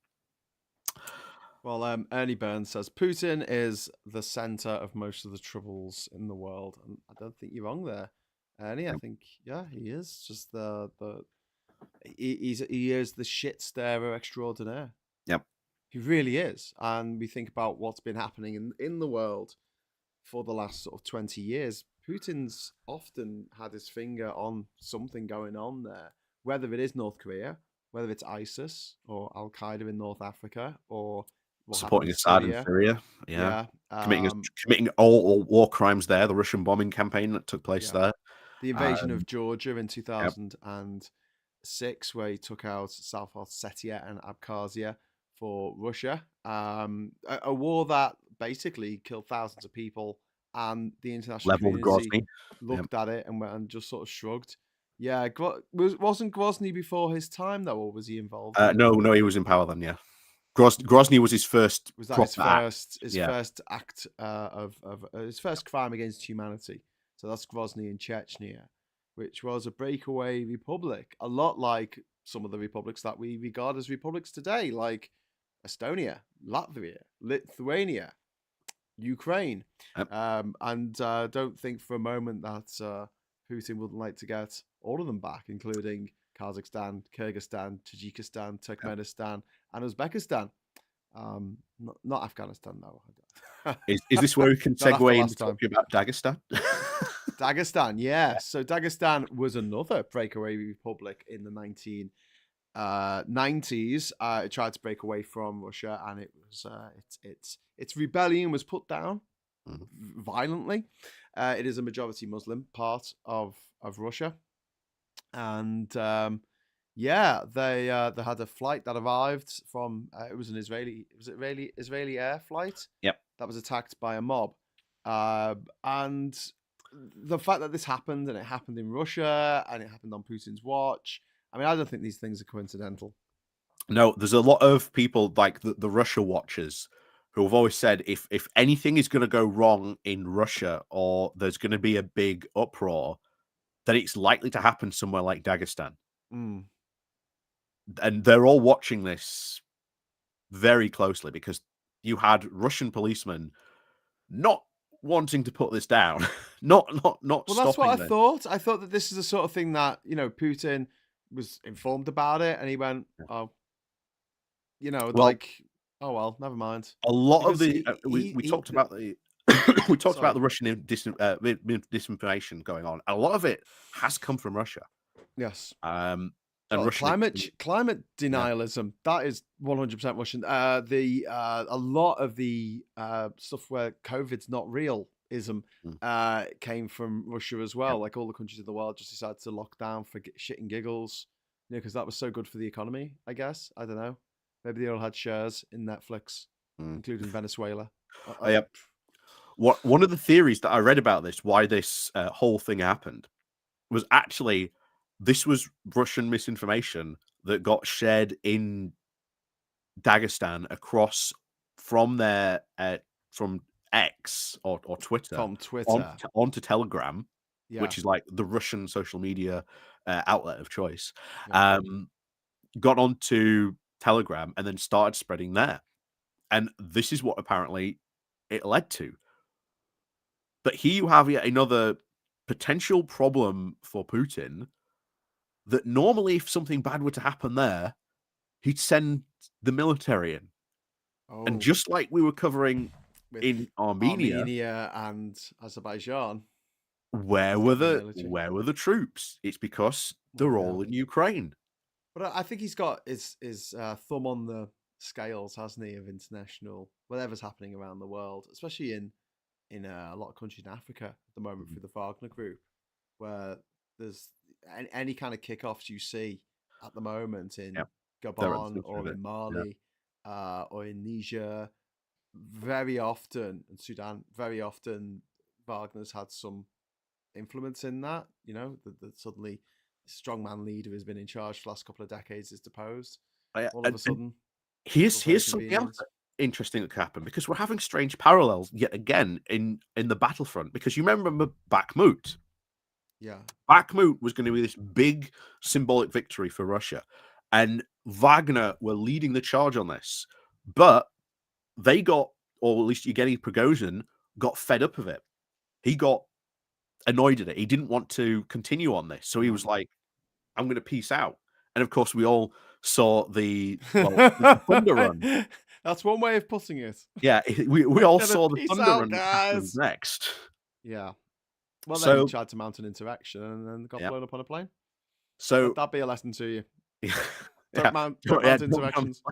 Well, Ernie Burns says Putin is the center of most of the troubles in the world, and I don't think you're wrong there, Ernie. I think he is just he is the shit stirrer extraordinaire. Yep. He really is. And we think about what's been happening in the world for the last sort of 20 years. Putin's often had his finger on something going on there, whether it is North Korea, whether it's ISIS or Al Qaeda in North Africa, or supporting Assad in Syria. Yeah. Committing all war crimes there, the Russian bombing campaign that took place there. The invasion of Georgia in 2006, where he took out South Ossetia and Abkhazia for Russia. A war that basically killed thousands of people, and the international community looked at it and just sort of shrugged. Yeah, wasn't Grozny before his time though, or was he involved? No, he was in power then. Yeah, Grozny was his first. Was that his first act of his first crime against humanity? So that's Grozny in Chechnya, which was a breakaway republic, a lot like some of the republics that we regard as republics today, like Estonia, Latvia, Lithuania, Ukraine. And don't think for a moment that Putin wouldn't like to get all of them back, including Kazakhstan, Kyrgyzstan, Tajikistan, Turkmenistan, and Uzbekistan. Not Afghanistan, though. Is this where we can segue into talking about Dagestan? Dagestan, yeah. So Dagestan was another breakaway republic in the 1990s. It tried to break away from Russia, and it was its rebellion was put down violently. It is a majority Muslim part of Russia, and they had a flight that arrived from it was an Israeli air flight. Yep, that was attacked by a mob, and the fact that this happened, and it happened in Russia, and it happened on Putin's watch. I mean, I don't think these things are coincidental. No, there's a lot of people like the Russia watchers who have always said if anything is going to go wrong in Russia or there's going to be a big uproar, then it's likely to happen somewhere like Dagestan. Mm. And they're all watching this very closely because you had Russian policemen not wanting to put this down, not Well, that's what this. I thought. I thought that this is the sort of thing that Putin was informed about it, and he went, "Oh, oh well, never mind." A lot of the we talked about the we talked about the Russian disinformation going on. A lot of it has come from Russia. Yes. And climate denialism, that is 100% Russian. A lot of the stuff where COVID's not real-ism came from Russia as well. Like all the countries in the world just decided to lock down for shit and giggles, because that was so good for the economy, I guess. I don't know. Maybe they all had shares in Netflix, including Venezuela. One of the theories that I read about this, why this whole thing happened, was actually this was Russian misinformation that got shared in Dagestan across from their from X or Twitter, onto Telegram, which is like the Russian social media outlet of choice. Got onto Telegram and then started spreading there, and this is what apparently it led to. But here you have yet another potential problem for Putin, that normally if something bad were to happen there, he'd send the military in. And just like we were covering in Armenia and Azerbaijan, where were the troops? It's because they're all in Ukraine. But I think he's got his thumb on the scales, hasn't he, of international whatever's happening around the world, especially in a lot of countries in Africa at the moment through the Wagner Group, where there's any kind of kickoffs you see at the moment in Gabon or in Mali or in Niger, very often, and Sudan, very often Wagner's had some influence in that. That suddenly strongman leader has been in charge for the last couple of decades is deposed. All of a sudden, here's something else. interesting that could happen because we're having strange parallels yet again in the battlefront. Because you remember Bakhmut. Yeah. Bakhmut was going to be this big symbolic victory for Russia, and Wagner were leading the charge on this, but they got, or at least Yevgeny Prigozhin got fed up of it. He got annoyed at it. He didn't want to continue on this, so he was like, "I'm going to peace out." And of course, we all saw the Thunder Run. That's one way of putting it. Yeah, we all Gonna saw the peace Thunder out, Run that happened guys. next. Yeah. Well, then So he tried to mount an insurrection and then got blown up on a plane. So Let that be a lesson to you. yeah, Don't mount don't insurrections.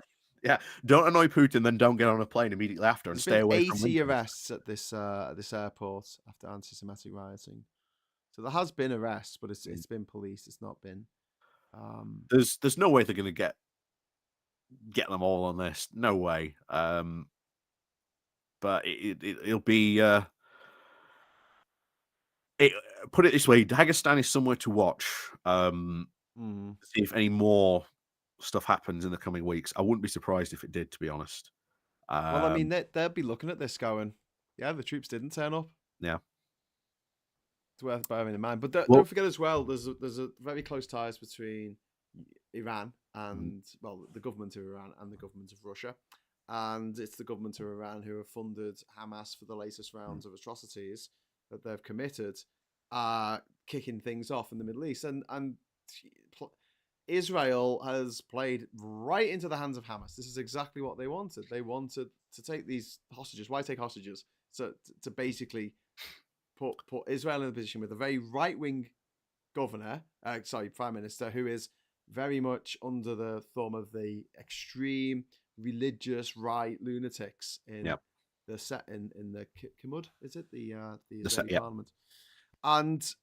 don't annoy Putin, then don't get on a plane immediately after and There's stay been away from 80 Lincoln. arrests at this airport after anti-Semitic rioting. So there has been arrests, but it's been police. It's not been. There's no way they're going to get them all on this. No way. But it'll be. Put it this way: Dagestan is somewhere to watch. See if any more stuff happens in the coming weeks. I wouldn't be surprised if it did, to be honest. Well, I mean, they'll be looking at this going, yeah, the troops didn't turn up. Yeah. It's worth bearing in mind. But don't forget as well, there's a very close ties between Iran and, well, the government of Iran and the government of Russia. And it's the government of Iran who have funded Hamas for the latest rounds of atrocities that they've committed, kicking things off in the Middle East. And Israel has played right into the hands of Hamas. This is exactly what they wanted. They wanted to take these hostages. Why take hostages? So to basically put Israel in a position with a very right-wing prime minister, who is very much under the thumb of the extreme religious right lunatics in the Kimmud, is it the Israeli parliament? And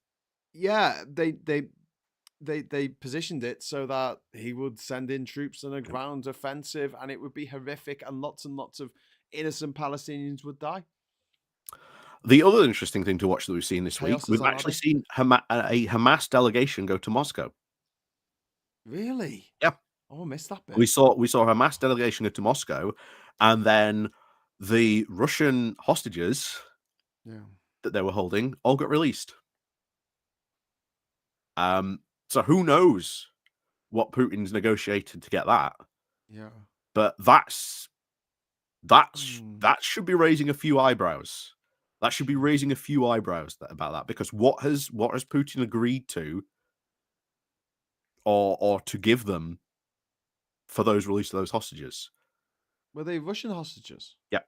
yeah, they positioned it so that he would send in troops on a ground offensive, and it would be horrific, and lots of innocent Palestinians would die. The other interesting thing to watch that we've seen this week, we've actually seen a Hamas delegation go to Moscow. Really? Yeah. Oh, I missed that bit. We saw a Hamas delegation go to Moscow, and then the Russian hostages that they were holding all got released. So who knows what Putin's negotiated to get that? Yeah. But that should be raising a few eyebrows. That should be raising a few eyebrows about that, because what has Putin agreed to, or to give them for those release of those hostages? Were they Russian hostages? Yep.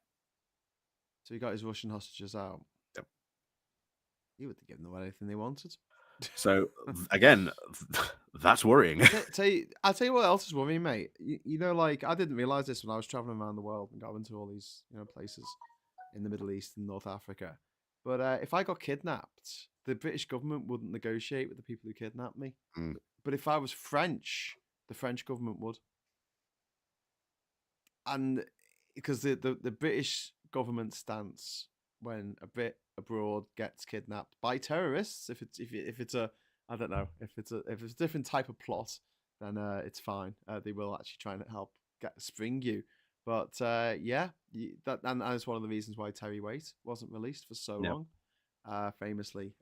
So he got his Russian hostages out. Yep. He would have given them anything they wanted. So again, that's worrying. I'll tell you what else is worrying, mate. You know, like, I didn't realize this when I was traveling around the world and going to all these, places in the Middle East and North Africa. But if I got kidnapped, the British government wouldn't negotiate with the people who kidnapped me. But if I was French, the French government would. And because the British government stance when a Brit abroad gets kidnapped by terrorists, if it's a I don't know, if it's a different type of plot, then it's fine. They will actually try and help spring you. But and that's one of the reasons why Terry Waite wasn't released for so long, famously.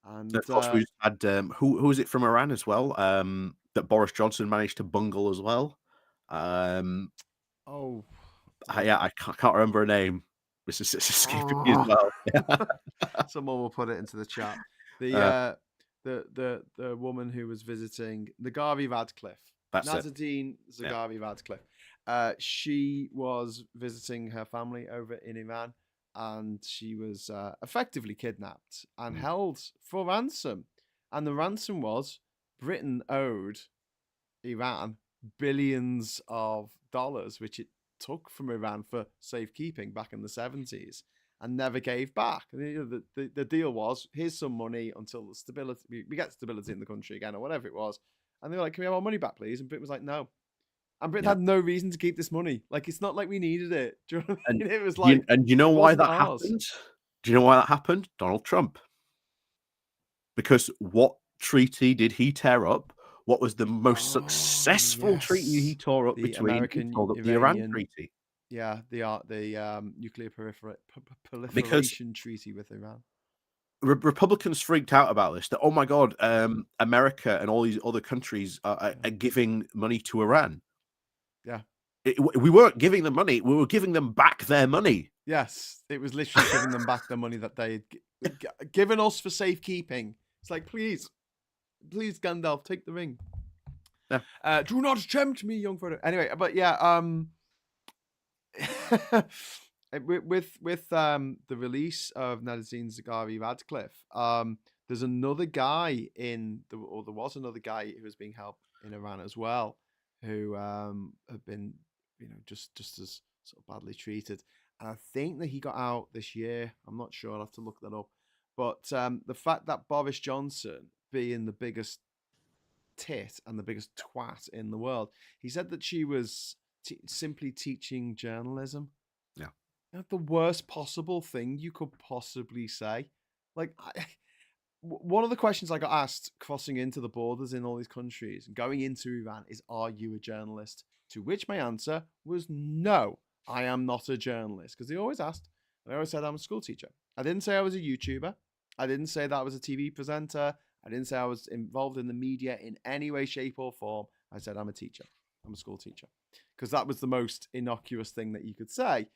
And of course, we had who was it from Iran as well? That Boris Johnson managed to bungle as well. I can't remember her name. This is escaping me as well. Someone will put it into the chat. The woman who was visiting Zaghari Radcliffe. Nazanin Zaghari Radcliffe. She was visiting her family over in Iran, and she was effectively kidnapped and held for ransom. And the ransom was Britain owed Iran billions of dollars, which it took from Iran for safekeeping back in the 70s and never gave back. And the deal was, here's some money until the stability, we get stability in the country again, or whatever it was. And they were like, can we have our money back, please? And Britain was like, no. And Britain had no reason to keep this money. Like, it's not like we needed it. Do you know what I mean? It was like, and you know why that happened? Do you know why that happened? Donald Trump. Because what treaty did he tear up? What was the most successful treaty he tore up between the Iran treaty? the nuclear because proliferation treaty with Iran. Republicans freaked out about this. That, oh my God, America and all these other countries are giving money to Iran. Yeah. We weren't giving them money. We were giving them back their money. Yes, it was literally giving them back the money that they had given us for safekeeping. It's like, please, Gandalf, take the ring. Yeah. Do not tempt me, young Frodo. Anyway, but yeah, with the release of Nadine Zaghari Radcliffe, there's another guy there was another guy who was being held in Iran as well, who have been, just as sort of badly treated. And I think that he got out this year. I'm not sure. I'll have to look that up. But the fact that Boris Johnson, being the biggest tit and the biggest twat in the world, he said that she was simply teaching journalism. Yeah. The worst possible thing you could possibly say. Like, one of the questions I got asked crossing into the borders in all these countries and going into Iran is, are you a journalist? To which my answer was no, I am not a journalist. Because they always asked, and I always said I'm a school teacher. I didn't say I was a YouTuber. I didn't say that I was a TV presenter. I didn't say I was involved in the media in any way, shape, or form. I said I'm a teacher. I'm a school teacher. Because that was the most innocuous thing that you could say.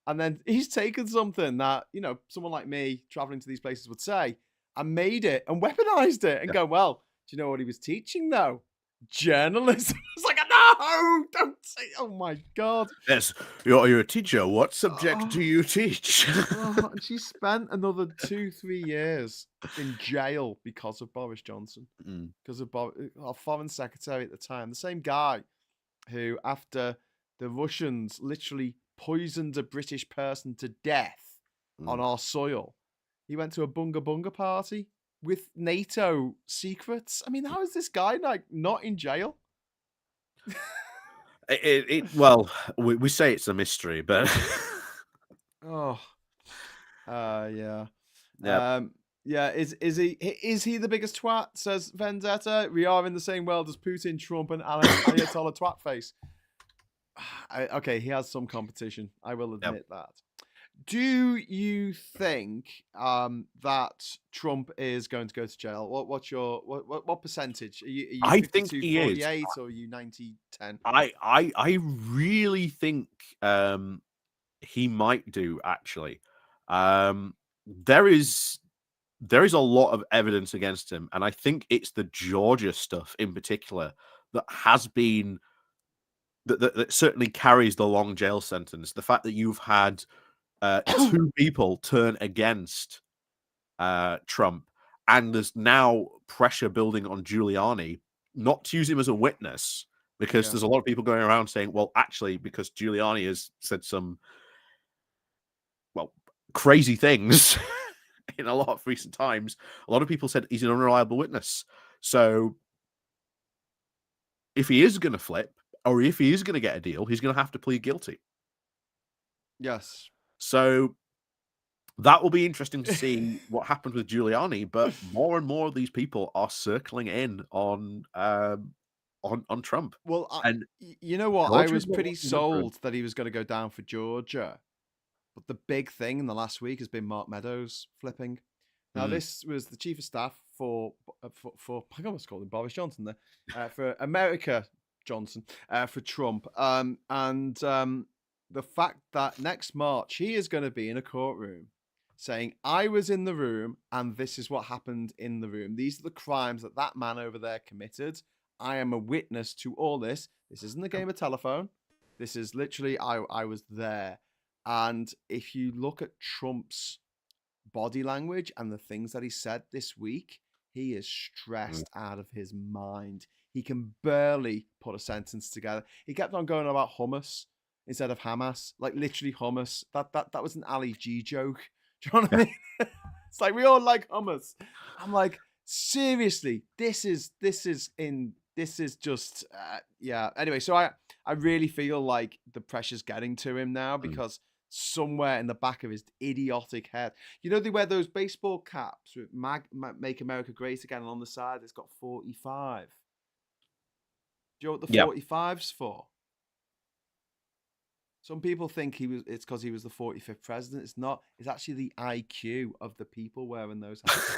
And then he's taken something that, someone like me traveling to these places would say and made it and weaponized it and go, well, do you know what he was teaching, though? Journalism. It's like, no, don't say, oh my God. Yes, you're a teacher. What subject do you teach? And she spent another 2-3 years in jail because of Boris Johnson. Because of our foreign secretary at the time, the same guy who, after the Russians literally poisoned a British person to death on our soil, he went to a bunga bunga party with NATO secrets. I mean, how is this guy not in jail? Well, we say it's a mystery, but yeah. Yeah. Is he the biggest twat? Says Vendetta. We are in the same world as Putin, Trump, and Ayatollah Twatface. Okay, he has some competition. I will admit that. Do you think that Trump is going to go to jail? What's your what percentage? Are you I think he is. 48 or are you 90-10? I really think he might do, actually. There is a lot of evidence against him, and I think it's the Georgia stuff in particular that has been that certainly carries the long jail sentence. The fact that you've had 2 people turn against Trump, and there's now pressure building on Giuliani not to use him as a witness, because there's a lot of people going around saying, well, actually, because Giuliani has said some, crazy things in a lot of recent times, a lot of people said he's an unreliable witness. So if he is going to flip, or if he is going to get a deal, he's going to have to plead guilty. Yes. So that will be interesting to see what happens with Giuliani, but more and more of these people are circling in on Trump. Well, and you know what? Georgia's I was not pretty looking good for him. sold that he was going to go down for Georgia. But the big thing in the last week has been Mark Meadows flipping. Now, this was the chief of staff for I almost called him Boris Johnson there, for America Johnson, for Trump. And the fact that next March he is going to be in a courtroom saying, I was in the room and this is what happened in the room. These are the crimes that man over there committed. I am a witness to all this. This isn't a game of telephone. This is literally, I was there. And if you look at Trump's body language and the things that he said this week, he is stressed out of his mind. He can barely put a sentence together. He kept on going about hummus instead of Hamas, like literally hummus. That was an Ali G joke. Do you know what I mean? It's like, we all like hummus. I'm like, seriously, this is just Anyway, so I really feel like the pressure's getting to him now, because somewhere in the back of his idiotic head, they wear those baseball caps with Make America Great Again, and on the side it's got 45. Do you know what the 45's for? Some people think it's because he was the 45th president. It's not. It's actually the IQ of the people wearing those hats.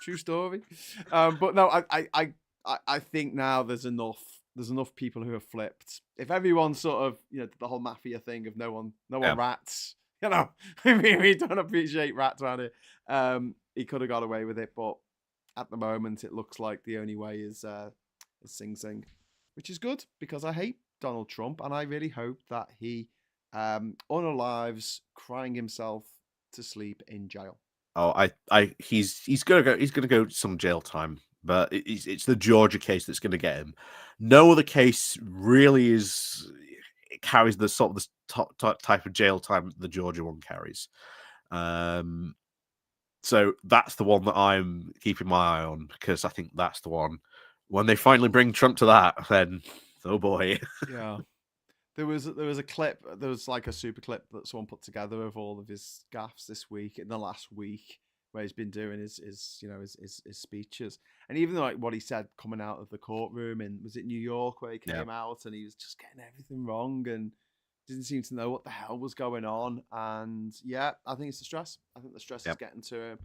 True story. But no, I think now there's enough people who have flipped. If everyone sort of, the whole mafia thing of no one rats, we don't appreciate rats around here. He could have got away with it, but at the moment it looks like the only way is Sing Sing, which is good because I hate Donald Trump and I really hope that he unalives crying himself to sleep in jail. Oh, he's gonna go some jail time, but it's the Georgia case that's gonna get him. No other case really carries the sort of the top type of jail time the Georgia one carries. So that's the one that I'm keeping my eye on because I think that's the one. When they finally bring Trump to that, then oh boy, yeah. There was a clip. There was like a super clip that someone put together of all of his gaffes this week in the last week, where he's been doing his speeches, and even like what he said coming out of the courtroom in, was it New York, where he came out and he was just getting everything wrong and didn't seem to know what the hell was going on. And yeah, I think it's the stress. I think the stress is getting to him.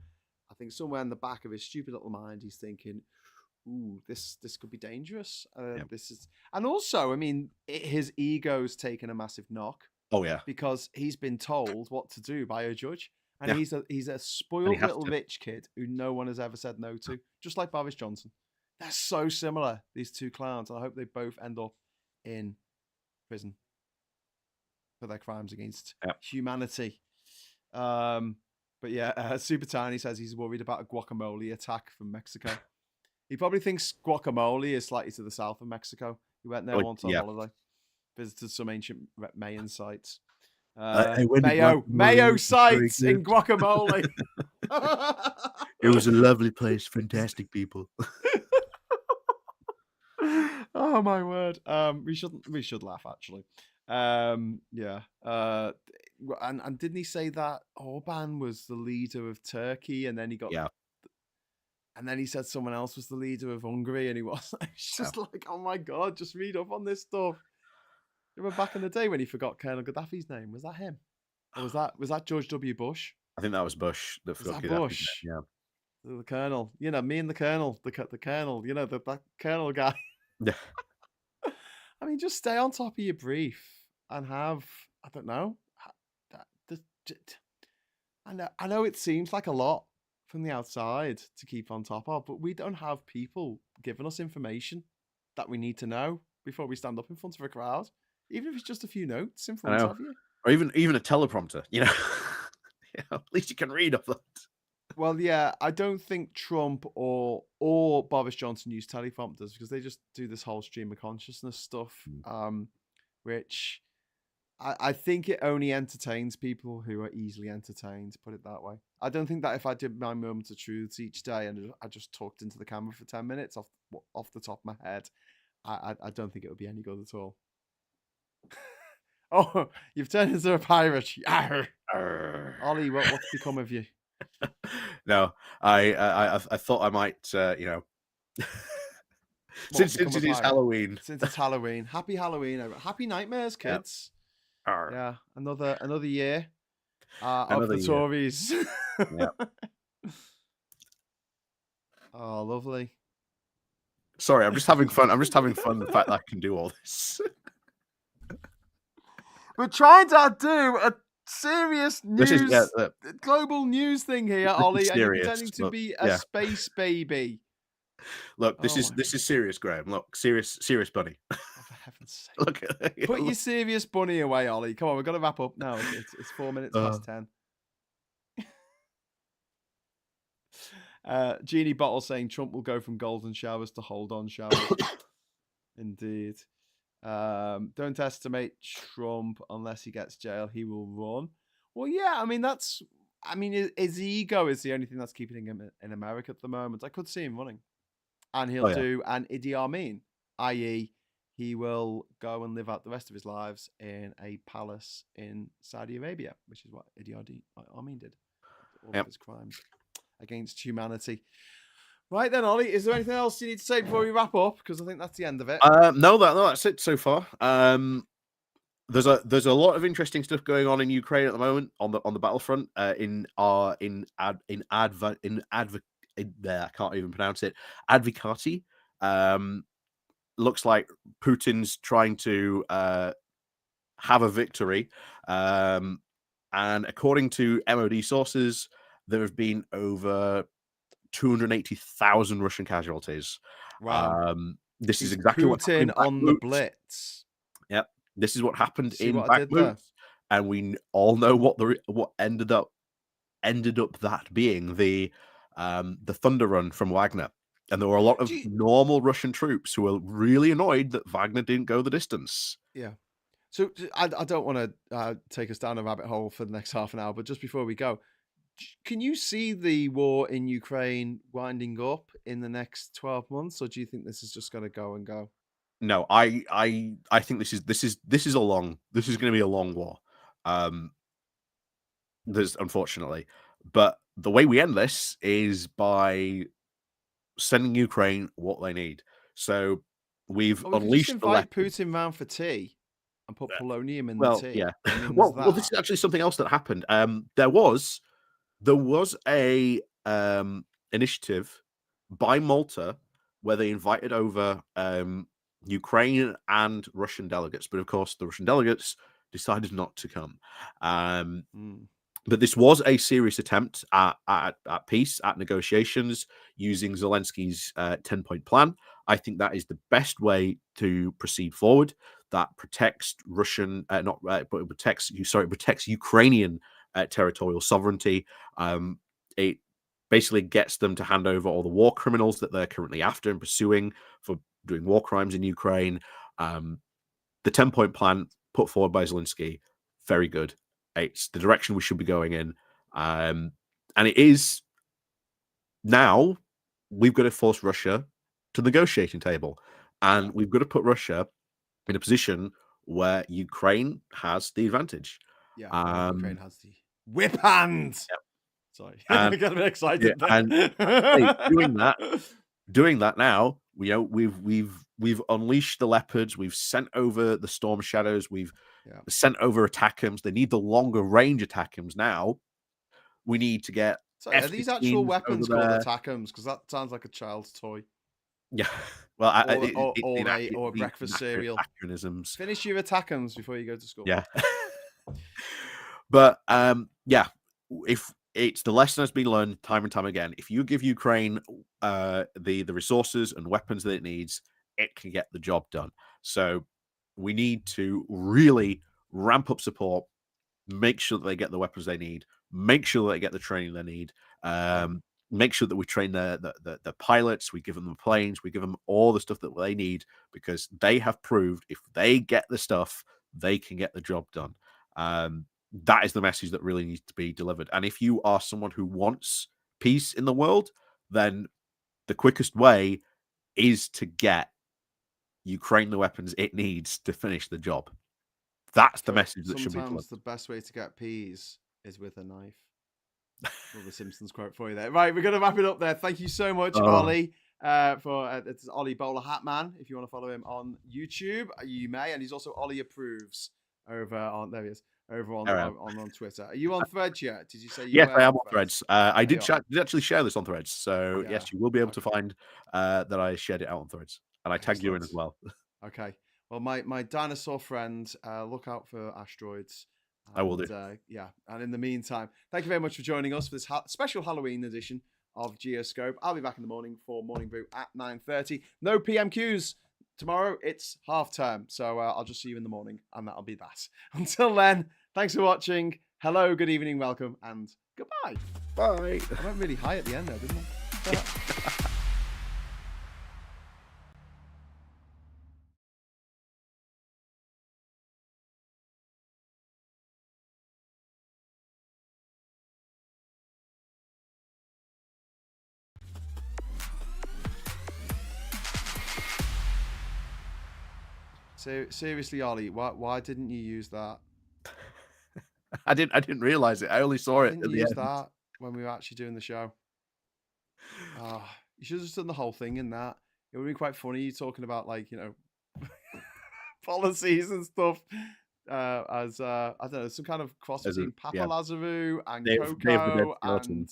I think somewhere in the back of his stupid little mind, he's thinking, ooh, this could be dangerous. This is, and also, I mean, his ego's taken a massive knock. Oh yeah, because he's been told what to do by a judge, and he's a spoiled little rich kid who no one has ever said no to, just like Boris Johnson. They're so similar, these two clowns, and I hope they both end up in prison for their crimes against humanity. But yeah, Super Tiny says he's worried about a guacamole attack from Mexico. He probably thinks guacamole is slightly to the south of Mexico. He went there once on holiday, visited some ancient Mayan sites. Mayo sites in guacamole. It was a lovely place, fantastic people. Oh my word! We should laugh actually. Yeah. And didn't he say that Orban was the leader of Turkey, and then he got and then he said someone else was the leader of Hungary, and he was. It's just like, oh my god, just read up on this stuff. Remember back in the day when he forgot Colonel Gaddafi's name? Was that him? Or was that George W. Bush? I think that was Bush that forgot Gaddafi's Bush? name. Yeah. The Colonel. Me and the Colonel. The Colonel. that Colonel guy. Yeah. I mean, just stay on top of your brief and have, I don't know. I know it seems like a lot from the outside to keep on top of, but we don't have people giving us information that we need to know before we stand up in front of a crowd, even if it's just a few notes in front of you, or even a teleprompter. At least you can read off that. Well, yeah, I don't think Trump or Boris Johnson use teleprompters because they just do this whole stream of consciousness stuff, which I think it only entertains people who are easily entertained, put it that way. I don't think that if I did my moments of truth each day and I just talked into the camera for 10 minutes off the top of my head, I don't think it would be any good at all. Oh, you've turned into a pirate. Ollie, what's become of you? No, I thought I might, since it's Halloween. Since it's Halloween. Happy Halloween. Happy nightmares, kids. Yeah, another year of the Tories. Oh, lovely. Sorry, I'm just having fun. I'm just having fun the fact that I can do all this. We're trying to do a serious news, global news thing here, Ollie, and you're pretending to be a space baby. Look, this is serious, Graham. Look, serious bunny. Oh, for heaven's sake! Look, put your serious bunny away, Ollie. Come on, we've got to wrap up now. It's 4 minutes past 10. Genie Bottle saying Trump will go from golden showers to hold on showers. Indeed. Don't estimate Trump unless he gets jail. He will run. Well, yeah. I mean, his ego is the only thing that's keeping him in America at the moment. I could see him running, and he'll do an Idi Amin, i.e., he will go and live out the rest of his lives in a palace in Saudi Arabia, which is what Idi Amin did. All of his crimes against humanity. Right then, Ollie, is there anything else you need to say before we wrap up? Because I think that's the end of it. No, that's it so far. there's a lot of interesting stuff going on in Ukraine at the moment on the battlefront. I can't even pronounce it. Advocati. Looks like Putin's trying to have a victory. And according to MOD sources, there have been over 280,000 Russian casualties. Wow. This is Is exactly what happened Putin in on the Bakhmut. Blitz? Yep, this is what happened See in what I did there? Bakhmut, and we all know what ended up that being the Thunder Run from Wagner. And there were a lot of normal Russian troops who were really annoyed that Wagner didn't go the distance. Yeah. So I don't want to take us down a rabbit hole for the next half an hour, but just before we go, can you see the war in Ukraine winding up in the next 12 months, or do you think this is just going to go and go? No, I think this is going to be a long war. There's unfortunately, but the way we end this is by sending Ukraine what they need. So we've Well, we could just unleashed the invite leopard. Putin round for tea and put polonium in the Well, tea. yeah. I mean, Well, there's this that. is actually something else that happened. There was a initiative by Malta where they invited over Ukraine and Russian delegates, but of course the Russian delegates decided not to come. But this was a serious attempt at peace, at negotiations, using Zelensky's 10-point plan. I think that is the best way to proceed forward. That protects protects Ukrainian territorial sovereignty. It basically gets them to hand over all the war criminals that they're currently after and pursuing for doing war crimes in Ukraine. The 10-point plan put forward by Zelensky, very good. It's the direction we should be going in. And it is now we've got to force Russia to the negotiating table. And we've got to put Russia in a position where Ukraine has the advantage. Yeah, Ukraine has the whip hand. Yep. Sorry, I got a bit excited. Yeah, and doing that now, we've unleashed the leopards. We've sent over the storm shadows. We've sent over attackums. They need the longer range attackums now. We need to get. So are these actual weapons called attackums? Because that sounds like a child's toy. Yeah, well, or a breakfast cereal. Anachronisms. Finish your attackums before you go to school. Yeah, but if it's the lesson has been learned time and time again, if you give Ukraine the resources and weapons that it needs, it can get the job done. So we need to really ramp up support, make sure that they get the weapons they need, make sure that they get the training they need, make sure that we train the pilots, we give them the planes, we give them all the stuff that they need, because they have proved if they get the stuff, they can get the job done. That is the message that really needs to be delivered. And if you are someone who wants peace in the world, then the quickest way is to get Ukraine the weapons it needs to finish the job. That's the message that should be delivered. Sometimes the best way to get peas is with a knife. Well, the Simpsons quote for you there. Right, we're going to wrap it up there. Thank you so much, Ollie. It's Ollie Bowler Hat Man. If you want to follow him on YouTube, you may. And he's also Ollie Approves over on there. He is over on Twitter. Are you on Threads yet? Did you say you? Yes, I am on Threads. I did actually share this on Threads, so yes, you will be able to find that I shared it out on Threads, and I tagged you in as well. Okay. Well, my dinosaur friend, look out for asteroids. I will do. And in the meantime, thank you very much for joining us for this special Halloween edition of GEOSCOPE. I'll be back in the morning for Morning Brew at 9:30. No PMQs tomorrow. It's half term, so I'll just see you in the morning, and that'll be that. Until then, thanks for watching. Hello, good evening, welcome, and goodbye. Bye. I went really high at the end there, didn't I? So seriously, Ollie, why didn't you use that? I didn't realize it. I only saw it at the end. That when we were actually doing the show. You should have just done the whole thing in that. It would be quite funny, you talking about, like, policies and stuff. as I don't know, some kind of cross As a- between Papa yeah. Lazarou and Dave the Dead Coco Skeleton.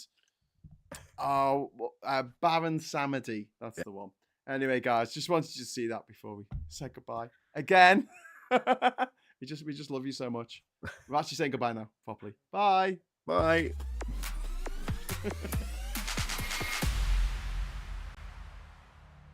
and Baron Samedi. That's Yeah. the one. Anyway, guys, just wanted you to see that before we say goodbye again. we just love you so much. We're actually saying goodbye now, properly. Bye. Bye.